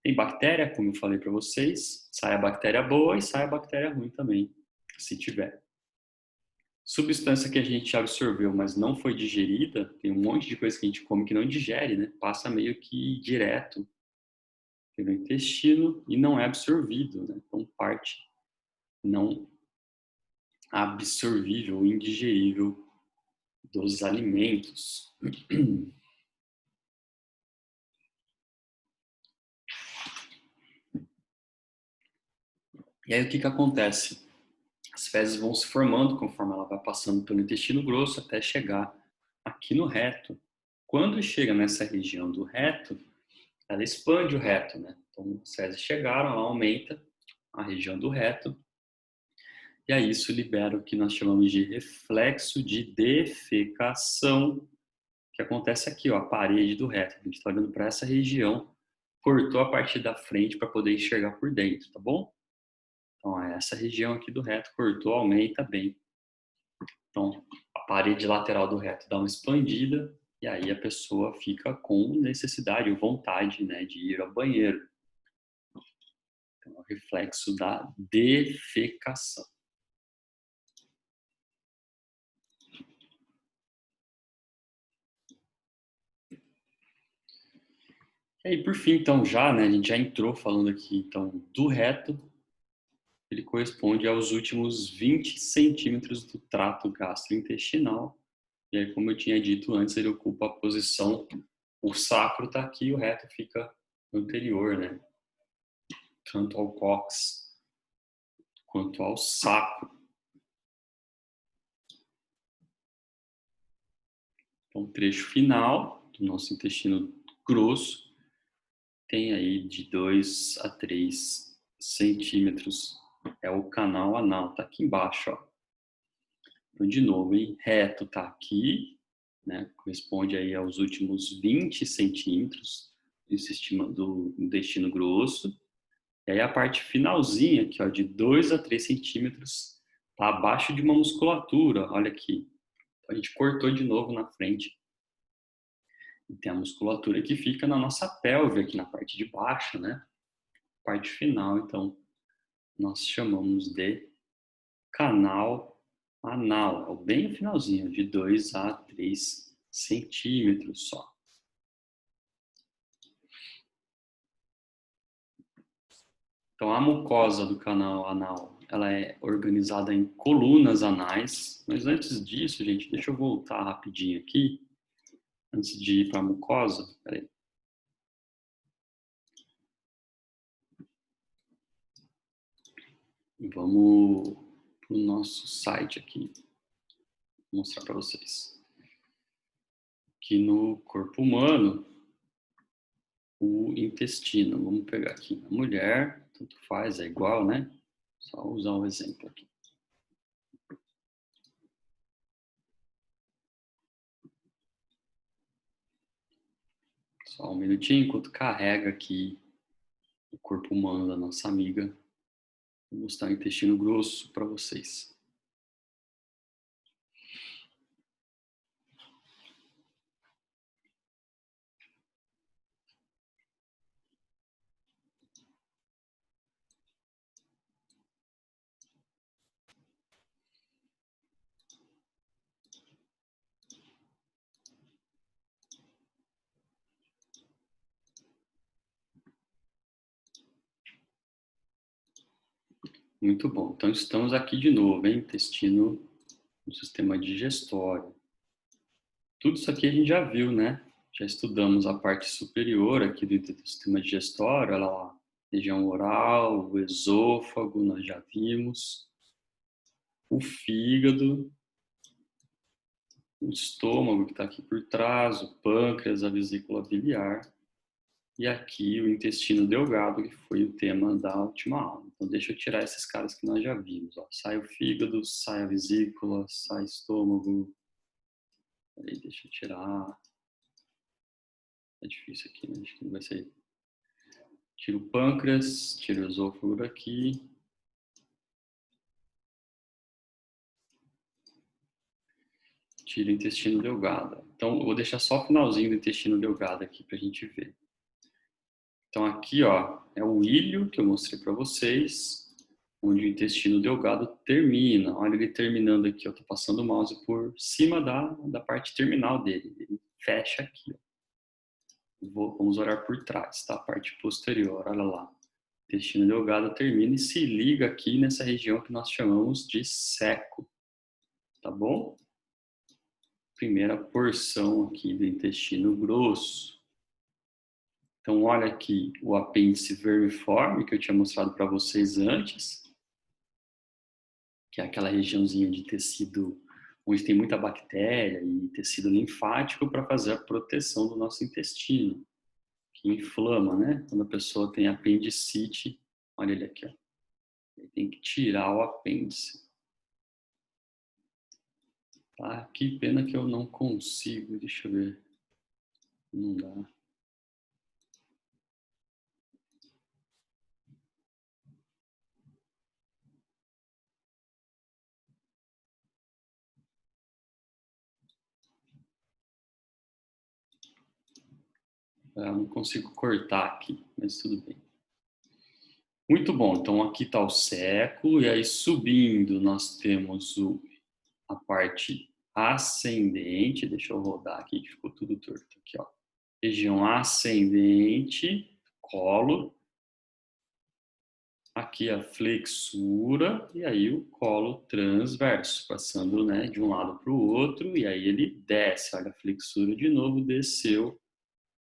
Tem bactéria, como eu falei para vocês. Sai a bactéria boa e sai a bactéria ruim também, se tiver. Substância que a gente absorveu, mas não foi digerida, tem um monte de coisa que a gente come que não digere, né? Passa meio que direto pelo intestino e não é absorvido, né? Então, parte não absorvível, indigerível dos alimentos. E aí, o que que acontece? As fezes vão se formando conforme ela vai passando pelo intestino grosso até chegar aqui no reto. Quando chega nessa região do reto, ela expande o reto, né? Então, as fezes chegaram, ela aumenta a região do reto, e aí isso libera o que nós chamamos de reflexo de defecação, que acontece aqui, ó, a parede do reto. A gente está olhando para essa região, cortou a parte da frente para poder enxergar por dentro, tá bom? Então, essa região aqui do reto cortou, aumenta bem. Então, a parede lateral do reto dá uma expandida e aí a pessoa fica com necessidade ou vontade, né, de ir ao banheiro. Então, é o reflexo da defecação. E aí, por fim, então, já, né, a gente já entrou falando aqui, então, do reto, ele corresponde aos últimos 20 centímetros do trato gastrointestinal. E aí, como eu tinha dito antes, ele ocupa a posição, o sacro está aqui, o reto fica anterior, né? Tanto ao cóccix quanto ao sacro. Então, o trecho final do nosso intestino grosso tem aí de 2 a 3 centímetros. É o canal anal, tá aqui embaixo, ó. Então, de novo, hein? Reto tá aqui, né? Corresponde aí aos últimos 20 centímetros do intestino grosso. E aí a parte finalzinha aqui, ó, de 2 a 3 centímetros, tá abaixo de uma musculatura, olha aqui. Então, a gente cortou de novo na frente. E tem a musculatura que fica na nossa pelve, aqui na parte de baixo, né? Parte final, então, nós chamamos de canal anal. É bem o finalzinho, de 2 a 3 centímetros só. Então, a mucosa do canal anal, ela é organizada em colunas anais. Mas antes disso, gente, deixa eu voltar rapidinho aqui, antes de ir para a mucosa. Peraí. Vamos para o nosso site aqui, vou mostrar para vocês. Aqui no corpo humano, o intestino, vamos pegar aqui na mulher, tanto faz, é igual, né? Só usar um exemplo aqui. Só um minutinho enquanto carrega aqui o corpo humano da nossa amiga. Vou mostrar o intestino grosso para vocês. Muito bom. Então, estamos aqui de novo, hein? Intestino no sistema digestório. Tudo isso aqui a gente já viu, né? Já estudamos a parte superior aqui do sistema digestório, olha lá, região oral, o esôfago, nós já vimos, o fígado, o estômago que está aqui por trás, o pâncreas, a vesícula biliar, e aqui o intestino delgado, que foi o tema da última aula. Então, deixa eu tirar esses caras que nós já vimos. Ó. Sai o fígado, sai a vesícula, sai o estômago. Aí, deixa eu tirar. É difícil aqui, né? Acho que não vai ser. Tira o pâncreas, tira o esôfago daqui. Tira o intestino delgado. Então, eu vou deixar só o finalzinho do intestino delgado aqui para a gente ver. Então, aqui, ó, é o ilho que eu mostrei para vocês, onde o intestino delgado termina. Olha ele terminando aqui, eu estou passando o mouse por cima da parte terminal dele. Ele fecha aqui, ó. Vamos olhar por trás, tá? A parte posterior, olha lá. O intestino delgado termina e se liga aqui nessa região que nós chamamos de seco, tá bom? Primeira porção aqui do intestino grosso. Então, olha aqui o apêndice vermiforme que eu tinha mostrado para vocês antes, que é aquela regiãozinha de tecido onde tem muita bactéria e tecido linfático para fazer a proteção do nosso intestino, que inflama, né? Quando a pessoa tem apendicite, olha ele aqui, ó. Ele tem que tirar o apêndice. Tá? Que pena que eu não consigo, deixa eu ver. Não dá. Eu não consigo cortar aqui, mas tudo bem. Muito bom, então aqui está o século, e aí subindo nós temos a parte ascendente, deixa eu rodar aqui que ficou tudo torto aqui, ó. Região ascendente, colo, aqui a flexura e aí o colo transverso, passando, né, de um lado para o outro, e aí ele desce, olha a flexura de novo, desceu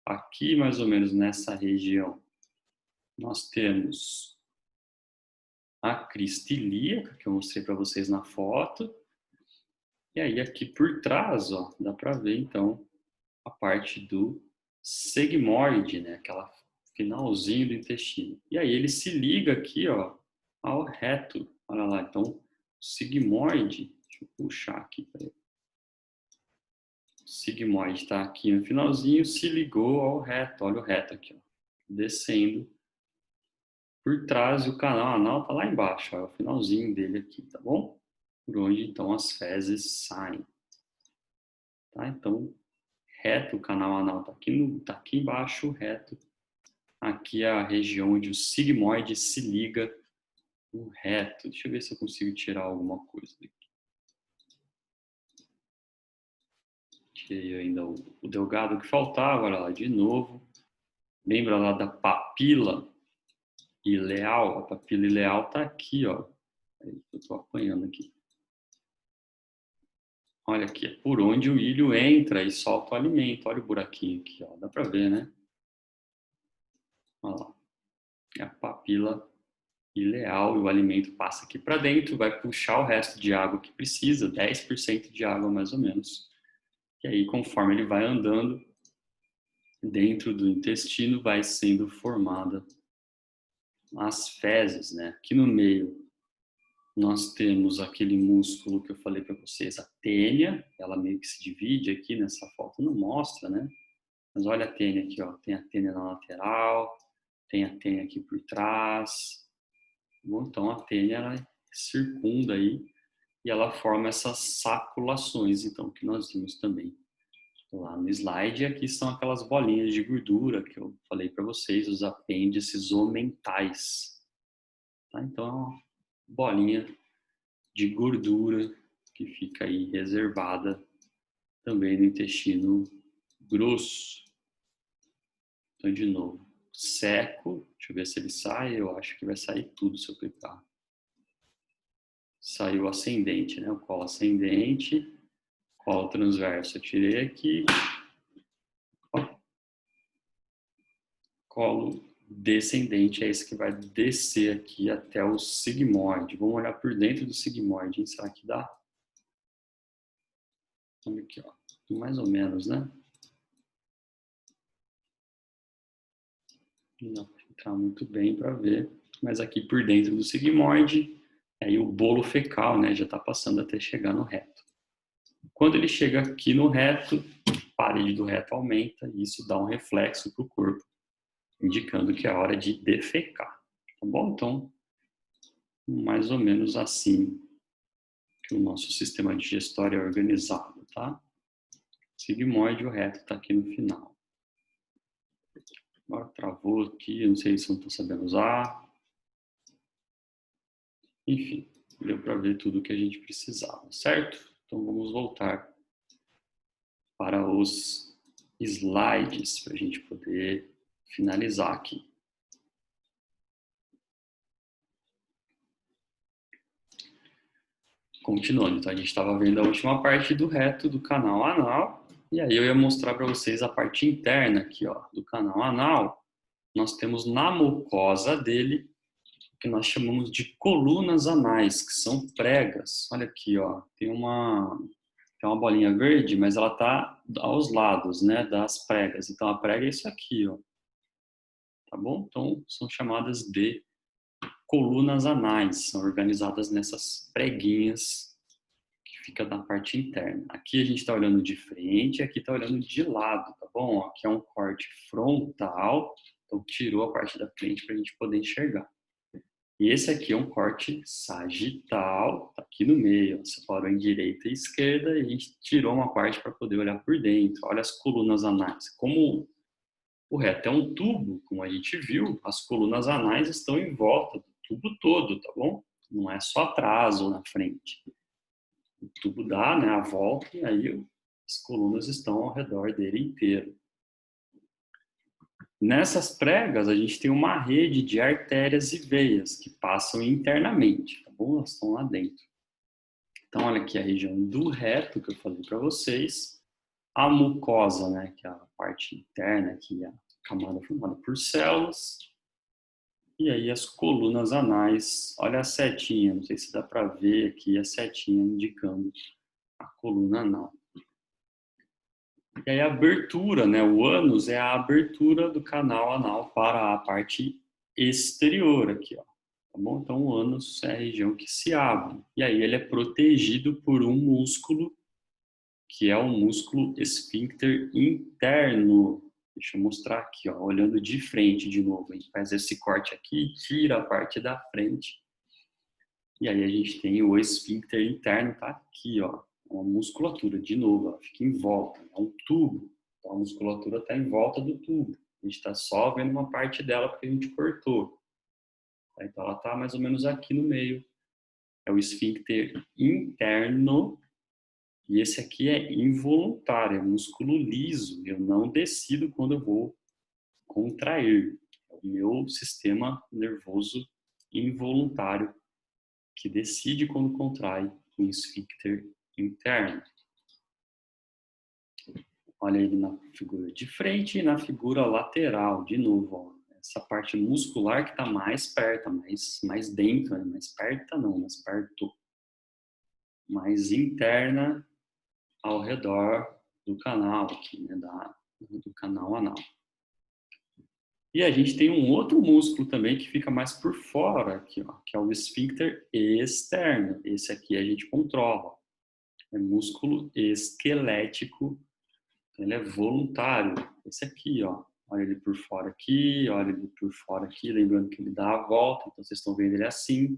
aqui mais ou menos nessa região. Nós temos a crista ilíaca, que eu mostrei para vocês na foto. E aí aqui por trás, ó, dá para ver então a parte do sigmoide, né, aquela finalzinho do intestino. E aí ele se liga aqui, ó, ao reto. Olha lá, então o sigmoide, deixa eu puxar aqui, peraí. O sigmoide está aqui no finalzinho, se ligou ao reto. Olha o reto aqui, ó, descendo por trás e o canal anal tá lá embaixo, ó, é o finalzinho dele aqui, tá bom? Por onde então as fezes saem, tá? Então, reto, o canal anal tá aqui, tá aqui embaixo, reto. Aqui é a região onde o sigmoide se liga no reto. Deixa eu ver se eu consigo tirar alguma coisa daqui. Tirei ainda o delgado que faltava, olha lá, de novo. Lembra lá da papila ileal? A papila ileal tá aqui, ó. Eu tô apanhando aqui. Olha aqui, é por onde o ilho entra e solta o alimento. Olha o buraquinho aqui, ó. Dá pra ver, né? Olha lá. É a papila ileal e o alimento passa aqui para dentro, vai puxar o resto de água que precisa, 10% de água mais ou menos. E aí, conforme ele vai andando, dentro do intestino vai sendo formada as fezes, né? Aqui no meio nós temos aquele músculo que eu falei para vocês, a tênia, ela meio que se divide aqui nessa foto, não mostra, né? Mas olha a tênia aqui, ó, tem a tênia na lateral, tem a tênia aqui por trás. Bom, então a tênia ela circunda aí e ela forma essas saculações, então, que nós vimos também lá no slide. E aqui são aquelas bolinhas de gordura que eu falei para vocês, os apêndices omentais. Tá? Então, é uma bolinha de gordura que fica aí reservada também no intestino grosso. Então, de novo, seco, deixa eu ver se ele sai, eu acho que vai sair tudo se eu clicar. Saiu ascendente, né? O colo ascendente, colo transverso eu tirei aqui, colo descendente é esse que vai descer aqui até o sigmoide. Vamos olhar por dentro do sigmoide, hein? Será que dá? Olha aqui, ó. Mais ou menos, né? Não dá para entrar muito bem para ver, mas aqui por dentro do sigmoide, aí o bolo fecal, né? Já está passando até chegar no reto. Quando ele chega aqui no reto, a parede do reto aumenta e isso dá um reflexo para o corpo, indicando que é hora de defecar. Tá bom? Então, mais ou menos assim que o nosso sistema digestório é organizado, tá? Sigmoide, o reto está aqui no final. Agora travou aqui, eu não sei se eu não estou sabendo usar. Enfim, deu para ver tudo o que a gente precisava, certo? Então vamos voltar para os slides para a gente poder finalizar aqui. Continuando, então a gente estava vendo a última parte do reto do canal anal, e aí eu ia mostrar para vocês a parte interna aqui, ó, do canal anal. Nós temos na mucosa dele o que nós chamamos de colunas anais, que são pregas. Olha aqui, ó, tem uma bolinha verde, mas ela está aos lados, né, das pregas. Então a prega é isso aqui, ó. Tá bom? Então são chamadas de colunas anais, são organizadas nessas preguinhas que fica na parte interna. Aqui a gente está olhando de frente, aqui está olhando de lado, tá bom? Aqui é um corte frontal, então tirou a parte da frente para a gente poder enxergar. E esse aqui é um corte sagital, tá aqui no meio, separou em direita e esquerda, e a gente tirou uma parte para poder olhar por dentro. Olha as colunas anais. Como o reto é um tubo, como a gente viu, as colunas anais estão em volta do tubo todo, tá bom? Não é só atrás ou na frente. O tubo dá, né, a volta e aí as colunas estão ao redor dele inteiro. Nessas pregas, a gente tem uma rede de artérias e veias que passam internamente, tá bom? Elas estão lá dentro. Então, olha aqui a região do reto que eu falei para vocês. A mucosa, né, que é a parte interna, que é a camada formada por células. E aí as colunas anais. Olha a setinha, não sei se dá para ver aqui a setinha indicando a coluna anal. E aí a abertura, né? O ânus é a abertura do canal anal para a parte exterior aqui, ó. Tá bom? Então o ânus é a região que se abre. E aí ele é protegido por um músculo que é o músculo esfíncter interno. Deixa eu mostrar aqui, ó, olhando de frente de novo. A gente faz esse corte aqui, tira a parte da frente. E aí a gente tem o esfíncter interno, tá aqui, ó. Uma musculatura, de novo, ela fica em volta. É um tubo. Então a musculatura está em volta do tubo. A gente está só vendo uma parte dela porque a gente cortou. Então ela está mais ou menos aqui no meio. É o esfíncter interno. E esse aqui é involuntário, é músculo liso. Eu não decido quando eu vou contrair. É o meu sistema nervoso involuntário que decide quando contrai o esfíncter interno. Olha ele na figura de frente e na figura lateral, de novo. Ó. Essa parte muscular que está mais perto, mais dentro, né? Mais perto não, mais perto. Mais interna ao redor do canal aqui, né? Do canal anal. E a gente tem um outro músculo também que fica mais por fora aqui, ó, que é o esfíncter externo. Esse aqui a gente controla. É músculo esquelético, ele é voluntário. Esse aqui, ó, olha ele por fora aqui, olha ele por fora aqui, lembrando que ele dá a volta, então vocês estão vendo ele assim.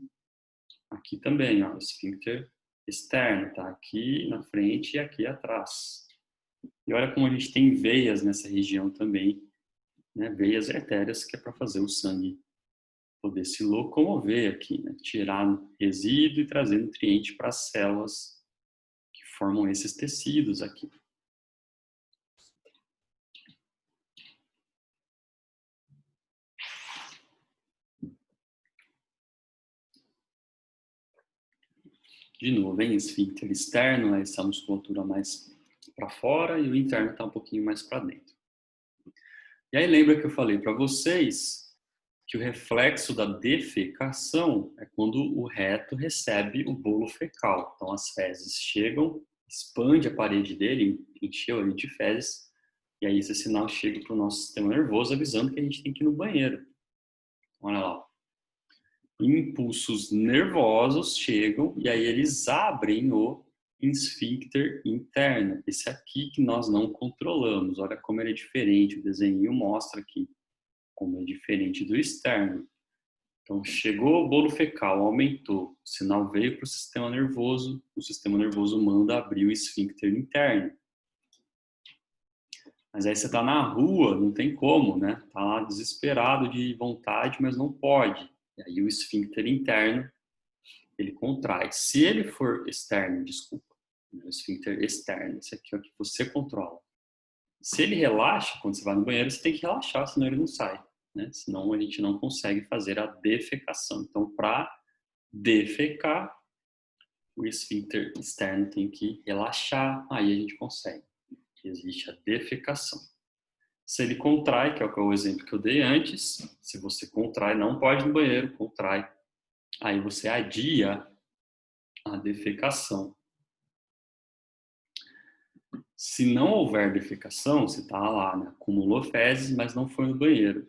Aqui também, ó, esfíncter externo, tá aqui na frente e aqui atrás. E olha como a gente tem veias nessa região também, né? Veias e artérias que é para fazer o sangue poder se locomover aqui, né? Tirar resíduo e trazer nutriente para as células que formam esses tecidos aqui. De novo, hein? Esfíncter externo, essa musculatura mais para fora, e o interno está um pouquinho mais para dentro. E aí lembra que eu falei para vocês que o reflexo da defecação é quando o reto recebe o bolo fecal. Então as fezes chegam, expande a parede dele, encheu ali de fezes, e aí esse sinal chega para o nosso sistema nervoso avisando que a gente tem que ir no banheiro. Olha lá. Impulsos nervosos chegam e aí eles abrem o esfíncter interno. Esse aqui que nós não controlamos. Olha como ele é diferente. O desenho mostra aqui como é diferente do externo. Então, chegou o bolo fecal, aumentou, o sinal veio para o sistema nervoso manda abrir o esfíncter interno. Mas aí você está na rua, não tem como, né? Está lá desesperado de vontade, mas não pode. E aí o esfíncter interno, ele contrai. Se ele for externo, desculpa, o esfíncter externo, esse aqui é o que você controla. Se ele relaxa, quando você vai no banheiro, você tem que relaxar, senão ele não sai. Né? Senão a gente não consegue fazer a defecação. Então, para defecar, o esfíncter externo tem que relaxar, aí a gente consegue. Existe a defecação. Se ele contrai, que é o exemplo que eu dei antes, se você contrai, não pode ir no banheiro, contrai, aí você adia a defecação. Se não houver defecação, você está lá, né? Acumulou fezes, mas não foi no banheiro.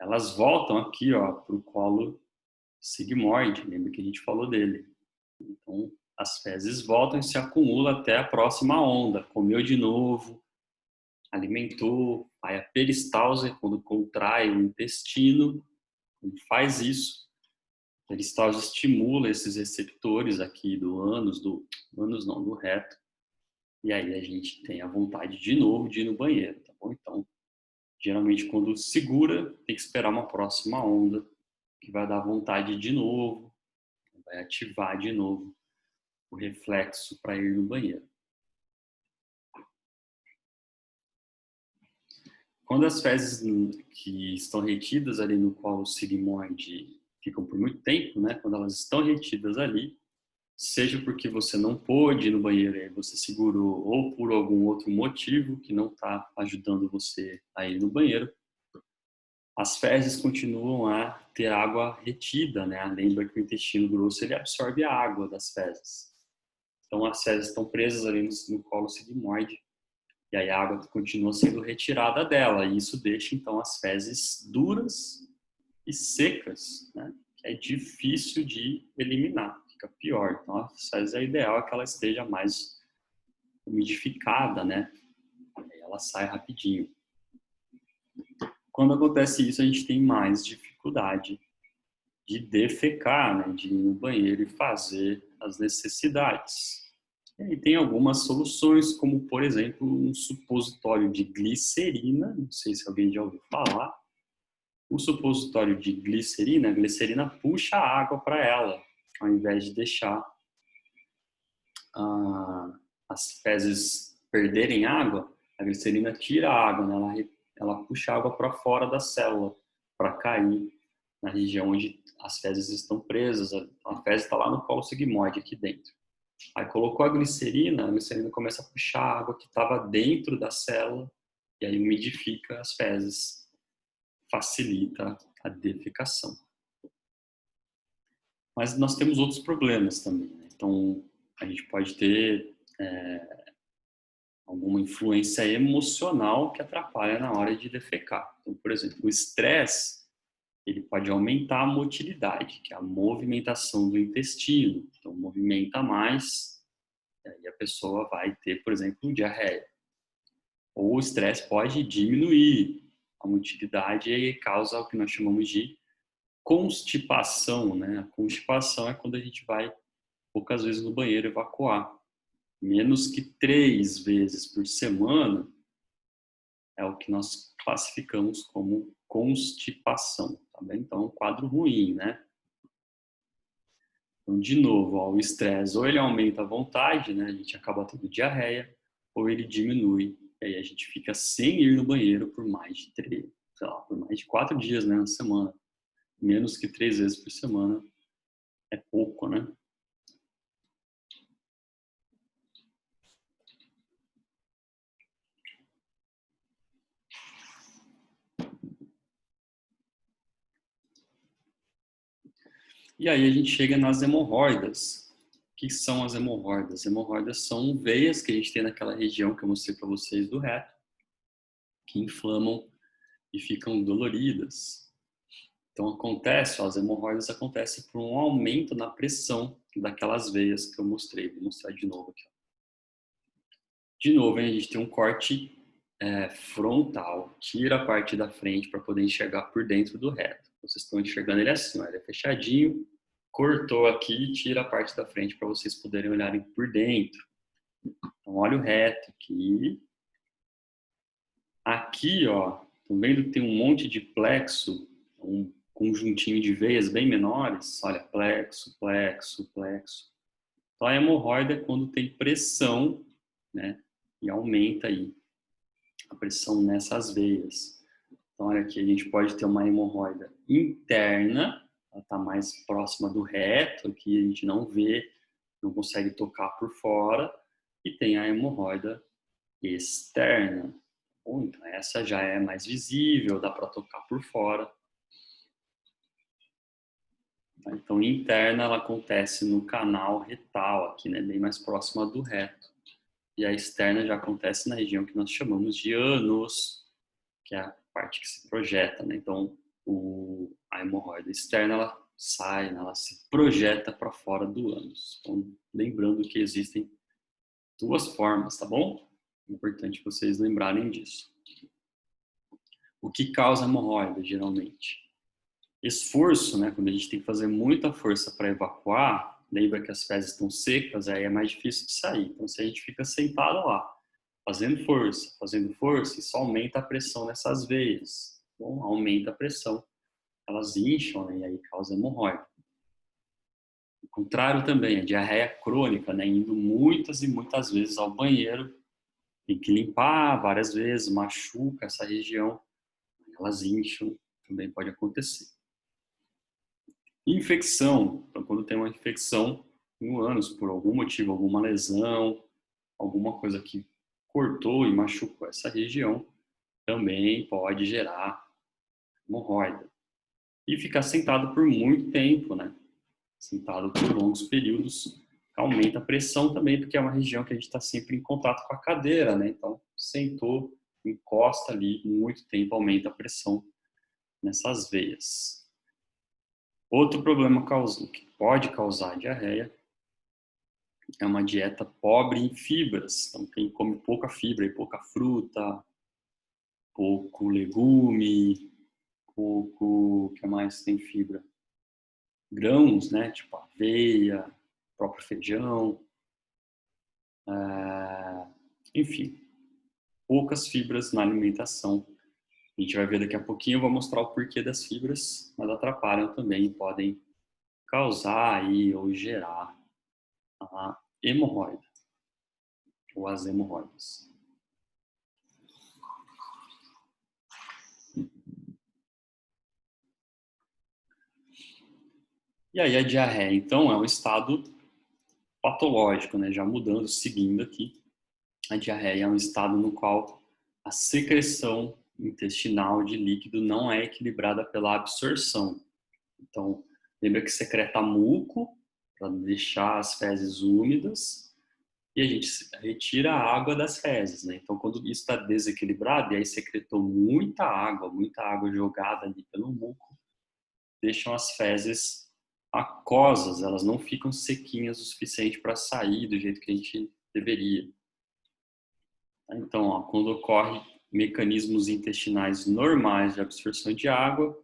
Elas voltam aqui, ó, para o colo sigmoide, lembra que a gente falou dele. Então, as fezes voltam e se acumulam até a próxima onda. Comeu de novo, alimentou, aí a peristalse, quando contrai o intestino, quando faz isso, a peristalse estimula esses receptores aqui do ânus, do reto, e aí a gente tem a vontade de novo de ir no banheiro, tá bom? Então, geralmente quando segura, tem que esperar uma próxima onda, que vai dar vontade de novo, vai ativar de novo o reflexo para ir no banheiro. Quando as fezes que estão retidas ali no colo sigmoide ficam por muito tempo, né? Quando elas estão retidas ali, seja porque você não pôde ir no banheiro e você segurou, ou por algum outro motivo que não está ajudando você a ir no banheiro, as fezes continuam a ter água retida, né? Lembra que o intestino grosso ele absorve a água das fezes. Então as fezes estão presas ali no colo sigmoide e aí a água continua sendo retirada dela e isso deixa então as fezes duras e secas, né? Que é difícil de eliminar, fica pior. Então as fezes é ideal que ela esteja mais umidificada, né? Aí ela sai rapidinho. Quando acontece isso, a gente tem mais dificuldade de defecar, né? De ir no banheiro e fazer as necessidades. E aí tem algumas soluções, como, por exemplo, um supositório de glicerina, não sei se alguém já ouviu falar. O supositório de glicerina, a glicerina puxa a água para ela, ao invés de deixar as fezes perderem água, a glicerina tira a água, né? Ela puxa a água para fora da célula, para cair na região onde as fezes estão presas. A fezes está lá no colo sigmoide, aqui dentro. Aí colocou a glicerina começa a puxar a água que estava dentro da célula e aí umidifica as fezes, facilita a defecação. Mas nós temos outros problemas também, né? Então, a gente pode ter alguma influência emocional que atrapalha na hora de defecar. Então, por exemplo, o estresse, ele pode aumentar a motilidade, que é a movimentação do intestino. Então, movimenta mais, e aí a pessoa vai ter, por exemplo, diarreia. Ou o estresse pode diminuir a motilidade e aí causa o que nós chamamos de constipação, né? A constipação é quando a gente vai poucas vezes no banheiro evacuar. Menos que 3 vezes por semana é o que nós classificamos como constipação, tá bem? Então, é um quadro ruim, né? Então, de novo, ó, o estresse ou ele aumenta a vontade, né? A gente acaba tendo diarreia, ou ele diminui, e aí a gente fica sem ir no banheiro por mais de 3, sei lá, por mais de 4 dias, né, na semana. Menos que 3 vezes por semana é pouco, né? E aí a gente chega nas hemorroidas. O que são as hemorroidas? As hemorroidas são veias que a gente tem naquela região que eu mostrei para vocês do reto, que inflamam e ficam doloridas. Então acontece, ó, as hemorroidas acontecem por um aumento na pressão daquelas veias que eu mostrei. Vou mostrar de novo aqui. De novo, hein, a gente tem um corte frontal, tira a parte da frente para poder enxergar por dentro do reto. Vocês estão enxergando ele assim, ó, ele é fechadinho, cortou aqui, tira a parte da frente para vocês poderem olharem por dentro. Então, olha o reto aqui. Aqui, ó, estão vendo que tem um monte de plexo, um conjuntinho de veias bem menores. Olha, plexo, plexo, plexo. Então, a hemorroida é quando tem pressão, né, e aumenta aí a pressão nessas veias. Então, olha aqui, a gente pode ter uma hemorroida interna, ela está mais próxima do reto, aqui a gente não vê, não consegue tocar por fora, e tem a hemorroida externa. Bom, então, essa já é mais visível, dá para tocar por fora. Então, interna, ela acontece no canal retal, aqui, né, bem mais próxima do reto. E a externa já acontece na região que nós chamamos de ânus, que é a parte que se projeta, né? Então, a hemorroida externa, ela sai, né? Ela se projeta para fora do ânus. Então, lembrando que existem 2 formas, tá bom? É importante vocês lembrarem disso. O que causa hemorroida, geralmente? Esforço, né? Quando a gente tem que fazer muita força para evacuar, lembra que as fezes estão secas, aí é mais difícil de sair. Então, se a gente fica sentado lá, fazendo força, isso aumenta a pressão nessas veias. Bom, aumenta a pressão, elas incham, né, e aí causa hemorroida. O contrário também, a diarreia crônica, né, indo muitas e muitas vezes ao banheiro, tem que limpar várias vezes, machuca essa região, elas incham, também pode acontecer. Infecção, então quando tem uma infecção no ânus, por algum motivo, alguma lesão, alguma coisa que cortou e machucou essa região, também pode gerar hemorroida. E ficar sentado por muito tempo, né? Sentado por longos períodos, aumenta a pressão também, porque é uma região que a gente está sempre em contato com a cadeira, né? Então, sentou, encosta ali muito tempo, aumenta a pressão nessas veias. Outro problema que pode causar diarreia é uma dieta pobre em fibras. Então, quem come pouca fibra e pouca fruta, pouco legume, pouco, o que mais tem fibra? Grãos, né? Tipo aveia, próprio feijão, enfim, poucas fibras na alimentação. A gente vai ver daqui a pouquinho, eu vou mostrar o porquê das fibras, mas atrapalham também, podem causar aí ou gerar a hemorroida ou as hemorroidas. E aí a diarreia, então, é um estado patológico, né? Já mudando, seguindo aqui, a diarreia é um estado no qual a secreção intestinal de líquido não é equilibrada pela absorção. Então, lembra que secreta muco para deixar as fezes úmidas e a gente retira a água das fezes, né? Então, quando isso está desequilibrado e aí secretou muita água jogada ali pelo muco, deixam as fezes aquosas, elas não ficam sequinhas o suficiente para sair do jeito que a gente deveria. Então, ó, quando ocorre mecanismos intestinais normais de absorção de água,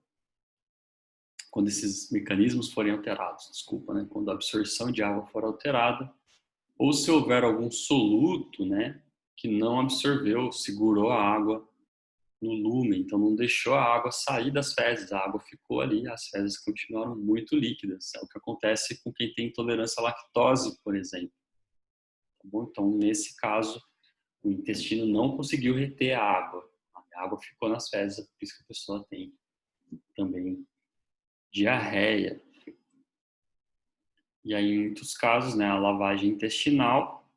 quando esses mecanismos forem alterados, desculpa, né? Quando a absorção de água for alterada, ou se houver algum soluto, né, que não absorveu, segurou a água no lumen, então não deixou a água sair das fezes, a água ficou ali, as fezes continuaram muito líquidas. É o que acontece com quem tem intolerância à lactose, por exemplo. Tá bom? Então, nesse caso, o intestino não conseguiu reter a água ficou nas fezes, por isso que a pessoa tem também diarreia. E aí, em muitos casos, né, a lavagem intestinal,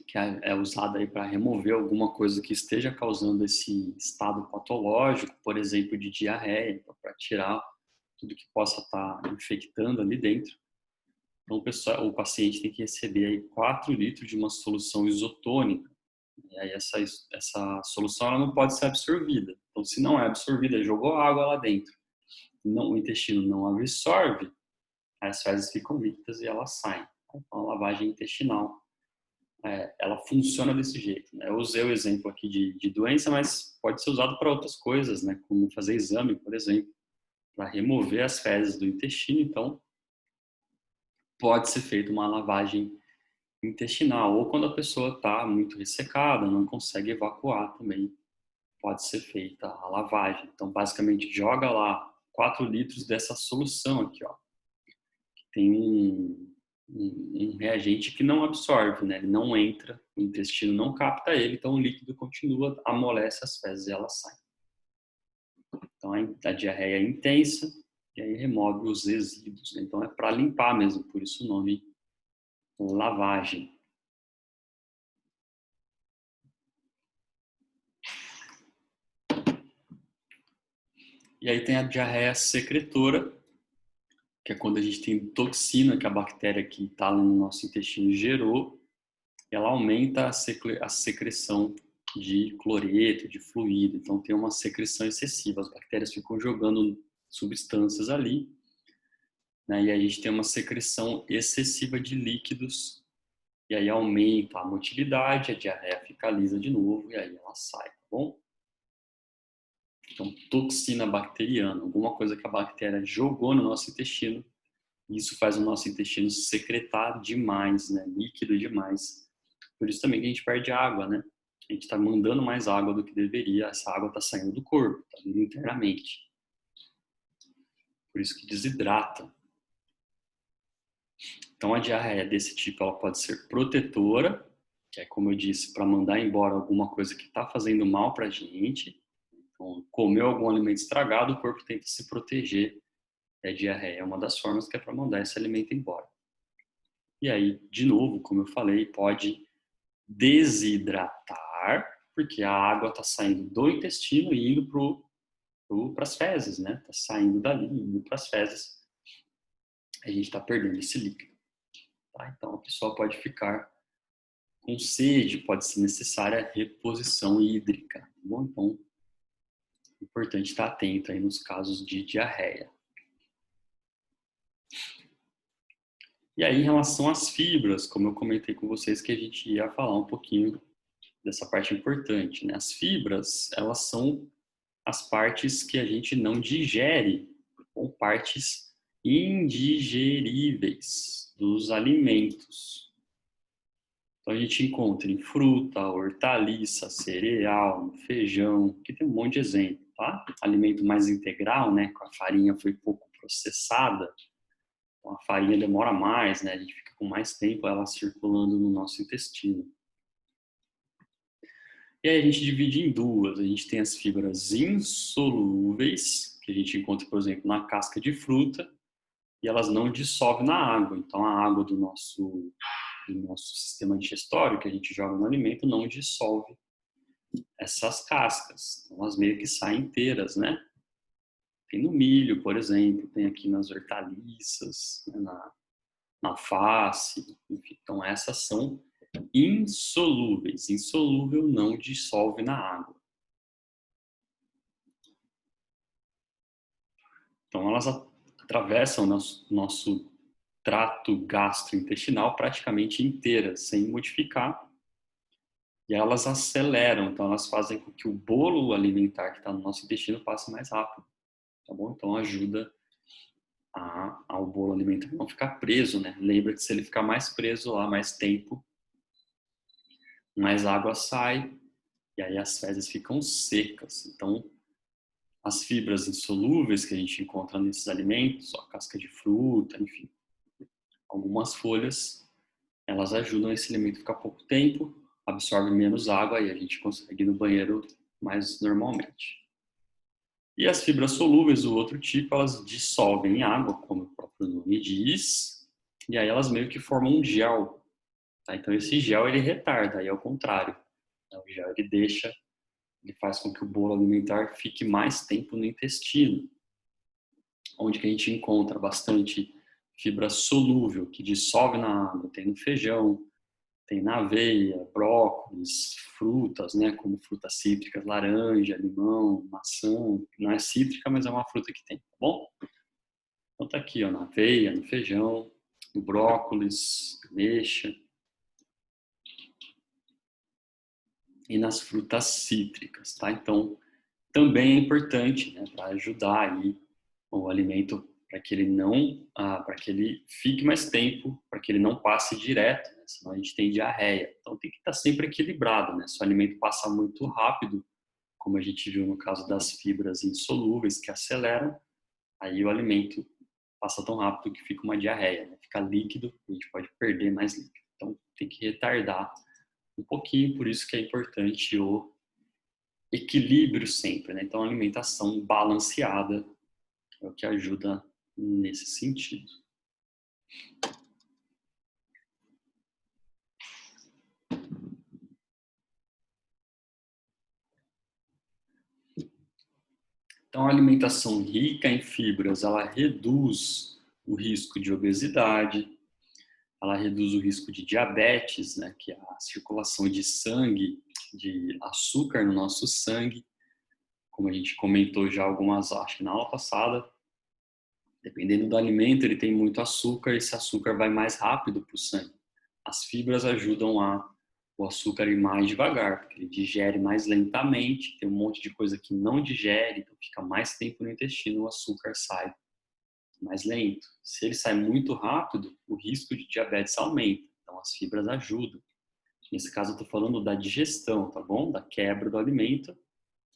que é usada aí para remover alguma coisa que esteja causando esse estado patológico, por exemplo, de diarreia, então, para tirar tudo que possa estar infectando ali dentro. Então, o paciente tem que receber aí 4 litros de uma solução isotônica. E aí essa solução ela não pode ser absorvida. Então, se não é absorvida, jogou água lá dentro, não, o intestino não absorve, as fezes ficam líquidas e elas saem. Então, a lavagem intestinal, ela funciona desse jeito. Né? Eu usei o exemplo aqui de doença, mas pode ser usado para outras coisas, né? Como fazer exame, por exemplo, para remover as fezes do intestino. Então, pode ser feita uma lavagem intestinal, ou quando a pessoa está muito ressecada, não consegue evacuar também, pode ser feita a lavagem. Então, basicamente, joga lá 4 litros dessa solução aqui, ó. Tem um reagente que não absorve, né? Ele não entra, o intestino não capta ele, então o líquido continua, amolece as fezes e elas saem. Então, a diarreia é intensa e aí remove os resíduos. Né? Então, é para limpar mesmo, por isso o nome lavagem. E aí tem a diarreia secretora, que é quando a gente tem toxina que a bactéria que está no nosso intestino gerou, ela aumenta a secreção de cloreto, de fluido. Então tem uma secreção excessiva, as bactérias ficam jogando substâncias ali, né? E aí a gente tem uma secreção excessiva de líquidos, e aí aumenta a motilidade, a diarreia fica lisa de novo, e aí ela sai, tá bom? Então, toxina bacteriana, alguma coisa que a bactéria jogou no nosso intestino, isso faz o nosso intestino secretar demais, né? Líquido demais. Por isso também que a gente perde água, né? A gente está mandando mais água do que deveria, essa água está saindo do corpo, está indo internamente. Por isso que desidrata. Então a diarreia desse tipo ela pode ser protetora, que é como eu disse, para mandar embora alguma coisa que está fazendo mal para a gente. Então, comeu algum alimento estragado, o corpo tenta se proteger. A diarreia é uma das formas que é para mandar esse alimento embora. E aí, de novo, como eu falei, pode desidratar, porque a água está saindo do intestino e indo para as fezes, né? Está saindo dali, indo para as fezes. A gente está perdendo esse líquido. Tá? Então, a pessoa pode ficar com sede, pode ser necessária reposição hídrica. Tá bom? Então, é importante estar atento aí nos casos de diarreia. E aí, em relação às fibras, como eu comentei com vocês que a gente ia falar um pouquinho dessa parte importante, né? As fibras, elas são as partes que a gente não digere, ou partes indigeríveis dos alimentos. Então a gente encontra em fruta, hortaliça, cereal, feijão, que tem um monte de exemplo, tá? Alimento mais integral, né? Com a farinha foi pouco processada, então a farinha demora mais, né? A gente fica com mais tempo ela circulando no nosso intestino. E aí a gente divide em duas. A gente tem as fibras insolúveis, que a gente encontra, por exemplo, na casca de fruta, e elas não dissolvem na água. Então a água do nosso sistema digestório que a gente joga no alimento não dissolve essas cascas. Então, elas meio que saem inteiras, né? Tem no milho, por exemplo, tem aqui nas hortaliças, né? na alface, enfim. Então, essas são insolúveis. Insolúvel não dissolve na água. Então, elas atravessam nosso trato gastrointestinal praticamente inteiras, sem modificar. E elas aceleram, então elas fazem com que o bolo alimentar que está no nosso intestino passe mais rápido, tá bom? Então ajuda ao bolo alimentar não ficar preso, né? Lembra que se ele ficar mais preso lá mais tempo, mais água sai e aí as fezes ficam secas. Então as fibras insolúveis que a gente encontra nesses alimentos, ó, casca de fruta, enfim, algumas folhas, elas ajudam esse alimento a ficar pouco tempo, absorve menos água e a gente consegue ir no banheiro mais normalmente. E as fibras solúveis, o outro tipo, elas dissolvem em água, como o próprio nome diz, e aí elas meio que formam um gel. Tá? Então esse gel ele retarda, aí é o contrário. O gel ele faz com que o bolo alimentar fique mais tempo no intestino, onde que a gente encontra bastante fibra solúvel, que dissolve na água, tem no feijão, tem na aveia, brócolis, frutas, né, como frutas cítricas, laranja, limão, maçã. Não é cítrica, mas é uma fruta que tem, tá bom? Então tá aqui, ó, na aveia, no feijão, no brócolis, ameixa e nas frutas cítricas, tá? Então também é importante, né, para ajudar aí o alimento para que ele não, para que ele fique mais tempo, para que ele não passe direto, né? Senão a gente tem diarreia. Então tem que estar sempre equilibrado, né? Se o alimento passa muito rápido, como a gente viu no caso das fibras insolúveis que aceleram, aí o alimento passa tão rápido que fica uma diarreia, né? Fica líquido, a gente pode perder mais líquido. Então tem que retardar um pouquinho, por isso que é importante o equilíbrio sempre, né? Então a alimentação balanceada é o que ajuda nesse sentido. Então, a alimentação rica em fibras, ela reduz o risco de obesidade, ela reduz o risco de diabetes, né, que é a circulação de sangue, de açúcar no nosso sangue, como a gente comentou já algumas, acho que na aula passada. Dependendo do alimento, ele tem muito açúcar, e esse açúcar vai mais rápido para o sangue. As fibras ajudam o açúcar ir mais devagar, porque ele digere mais lentamente, tem um monte de coisa que não digere, então fica mais tempo no intestino, o açúcar sai mais lento. Se ele sai muito rápido, o risco de diabetes aumenta, então as fibras ajudam. Nesse caso eu estou falando da digestão, tá bom? Da quebra do alimento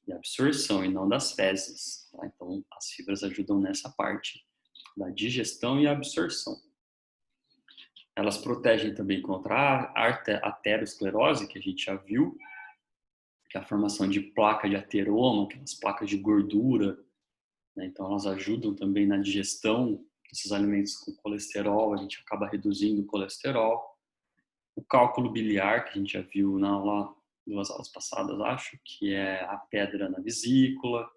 e absorção, e não das fezes, tá? Então as fibras ajudam nessa parte da digestão e absorção. Elas protegem também contra a aterosclerose, que a gente já viu, que é a formação de placa de ateroma, aquelas placas de gordura, né? Então elas ajudam também na digestão desses alimentos com colesterol, a gente acaba reduzindo o colesterol. O cálculo biliar, que a gente já viu na aula, duas aulas passadas, acho, que é a pedra na vesícula.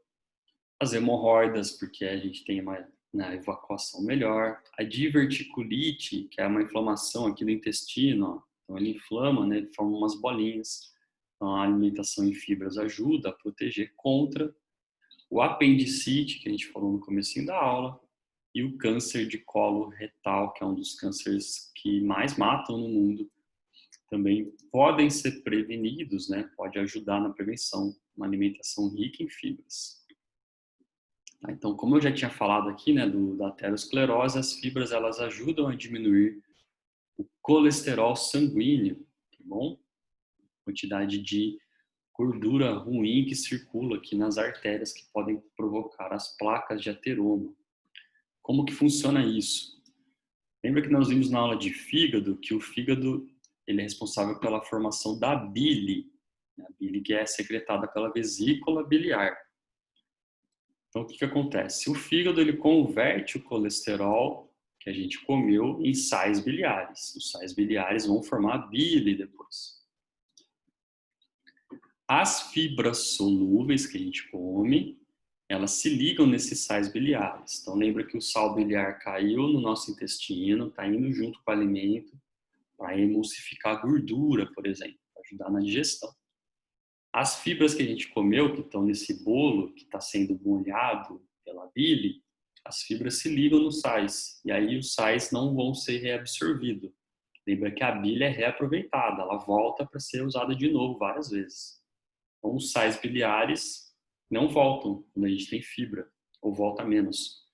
As hemorroidas, porque a gente tem uma evacuação melhor. A diverticulite, que é uma inflamação aqui do intestino, ó. Então ele inflama, né, forma umas bolinhas. Então a alimentação em fibras ajuda a proteger contra. O apendicite, que a gente falou no comecinho da aula, e o câncer de colo retal, que é um dos cânceres que mais matam no mundo. também podem ser prevenidos, né? Pode ajudar na prevenção, uma alimentação rica em fibras. Tá? Então, como eu já tinha falado aqui, né, da aterosclerose, as fibras elas ajudam a diminuir o colesterol sanguíneo, tá bom? Quantidade de gordura ruim que circula aqui nas artérias que podem provocar as placas de ateroma. Como que funciona isso? Lembra que nós vimos na aula de fígado que o fígado ele é responsável pela formação da bile, a bile que é secretada pela vesícula biliar. Então, o que que acontece? O fígado ele converte o colesterol que a gente comeu em sais biliares. Os sais biliares vão formar bile depois. As fibras solúveis que a gente come, elas se ligam nesses sais biliares. Então, lembra que o sal biliar caiu no nosso intestino, está indo junto com o alimento para emulsificar a gordura, por exemplo, para ajudar na digestão. As fibras que a gente comeu, que estão nesse bolo, que está sendo molhado pela bile, as fibras se ligam nos sais, e aí os sais não vão ser reabsorvidos. Lembra que a bile é reaproveitada, ela volta para ser usada de novo várias vezes. Então, os sais biliares não voltam quando a gente tem fibra, ou volta menos.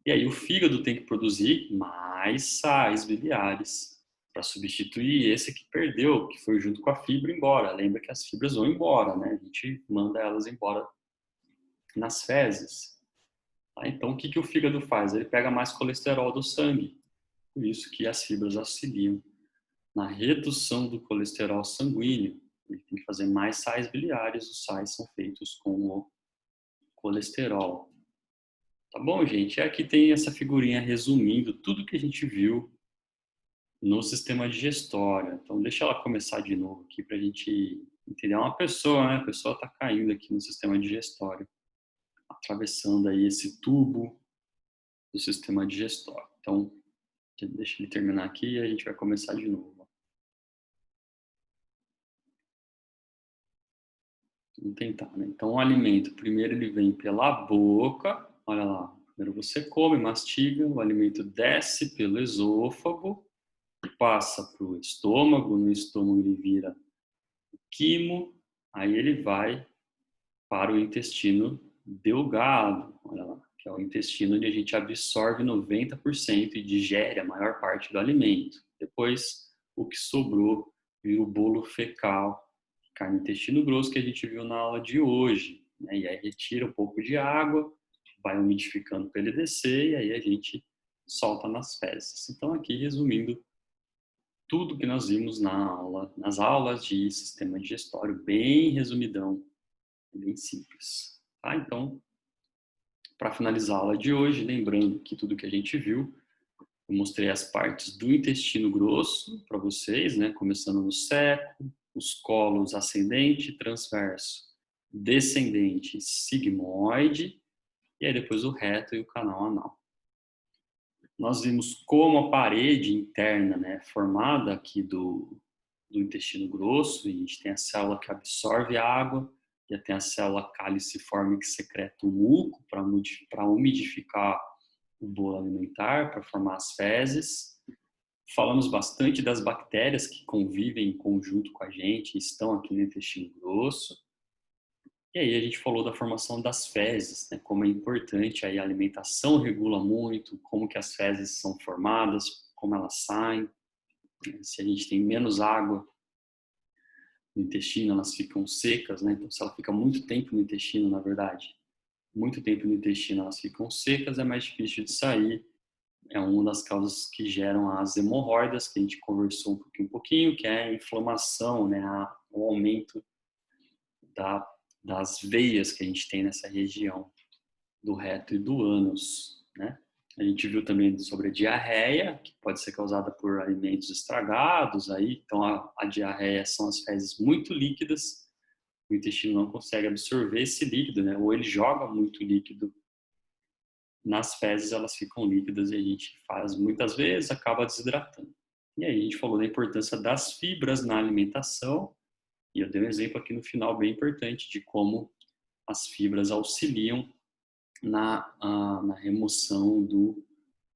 E aí o fígado tem que produzir mais sais biliares para substituir esse que perdeu, que foi junto com a fibra embora. Lembra que as fibras vão embora, né? A gente manda elas embora nas fezes. Tá? Então, o que que o fígado faz? Ele pega mais colesterol do sangue. Por isso que as fibras auxiliam na redução do colesterol sanguíneo. Ele tem que fazer mais sais biliares. Os sais são feitos com o colesterol. Tá bom, gente? Aqui tem essa figurinha resumindo tudo que a gente viu no sistema digestório. Então, deixa ela começar de novo aqui para a gente entender. É uma pessoa, né? A pessoa está caindo aqui no sistema digestório, atravessando aí esse tubo do sistema digestório. Então, deixa ele terminar aqui e a gente vai começar de novo. Vamos tentar, né? Então, o alimento, primeiro ele vem pela boca. Olha lá. Primeiro você come, mastiga, o alimento desce pelo esôfago, passa para o estômago, no estômago ele vira o quimo, aí ele vai para o intestino delgado, olha lá, que é o intestino onde a gente absorve 90% e digere a maior parte do alimento. Depois, o que sobrou vira o bolo fecal, que cai no intestino grosso, que a gente viu na aula de hoje, né? E aí retira um pouco de água, vai umidificando para ele descer, e aí a gente solta nas fezes. Então, aqui, resumindo, tudo que nós vimos nas aulas de sistema digestório, bem resumidão, bem simples. Tá? Então, para finalizar a aula de hoje, lembrando que tudo que a gente viu, eu mostrei as partes do intestino grosso para vocês, né? Começando no seco, os colos ascendente, transverso, descendente, sigmoide, e aí depois o reto e o canal anal. Nós vimos como a parede interna, né, formada aqui do intestino grosso, e a gente tem a célula que absorve a água, e tem a célula caliciforme que secreta o muco para umidificar o bolo alimentar, para formar as fezes. Falamos bastante das bactérias que convivem em conjunto com a gente, estão aqui no intestino grosso. E aí a gente falou da formação das fezes, né? Como é importante, aí a alimentação regula muito, como que as fezes são formadas, como elas saem. Se a gente tem menos água no intestino, elas ficam secas, né? Então, se ela fica muito tempo no intestino, na verdade, muito tempo no intestino, elas ficam secas, é mais difícil de sair. É uma das causas que geram as hemorroidas, que a gente conversou um pouquinho, que é a inflamação, né? O aumento das veias que a gente tem nessa região do reto e do ânus, né? A gente viu também sobre a diarreia, que pode ser causada por alimentos estragados aí. Então, a diarreia são as fezes muito líquidas, o intestino não consegue absorver esse líquido, né? Ou ele joga muito líquido nas fezes, elas ficam líquidas e a gente faz muitas vezes, acaba desidratando. E aí a gente falou da importância das fibras na alimentação, e eu dei um exemplo aqui no final bem importante de como as fibras auxiliam na remoção do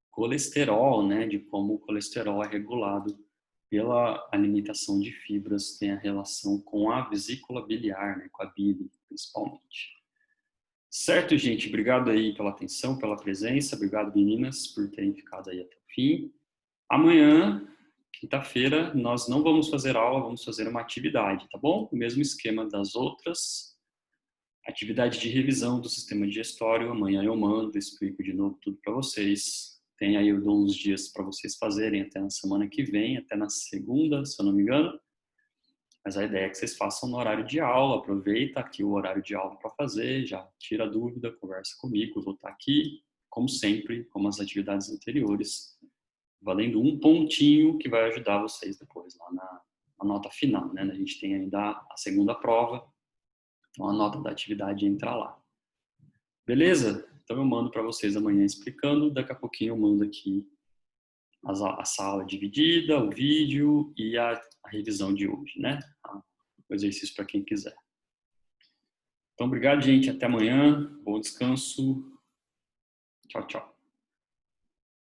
colesterol, né? De como o colesterol é regulado pela alimentação de fibras, tem a relação com a vesícula biliar, né, com a bile, principalmente. Certo, gente? Obrigado aí pela atenção, pela presença. Obrigado, meninas, por terem ficado aí até o fim. Amanhã, quinta-feira, nós não vamos fazer aula, vamos fazer uma atividade, tá bom? O mesmo esquema das outras. Atividade de revisão do sistema digestório. Amanhã eu mando, explico de novo tudo para vocês. Tem aí, eu dou uns dias para vocês fazerem até na semana que vem, até na segunda, se eu não me engano. Mas a ideia é que vocês façam no horário de aula. Aproveita aqui o horário de aula para fazer, já tira a dúvida, conversa comigo. Eu vou estar aqui, como sempre, como as atividades anteriores, valendo um pontinho que vai ajudar vocês depois lá na nota final, né? A gente tem ainda a segunda prova, então a nota da atividade entra lá. Beleza? Então eu mando para vocês amanhã explicando, daqui a pouquinho eu mando aqui a sala dividida, o vídeo e a revisão de hoje, né? O exercício para quem quiser. Então, obrigado, gente. Até amanhã. Bom descanso. Tchau, tchau.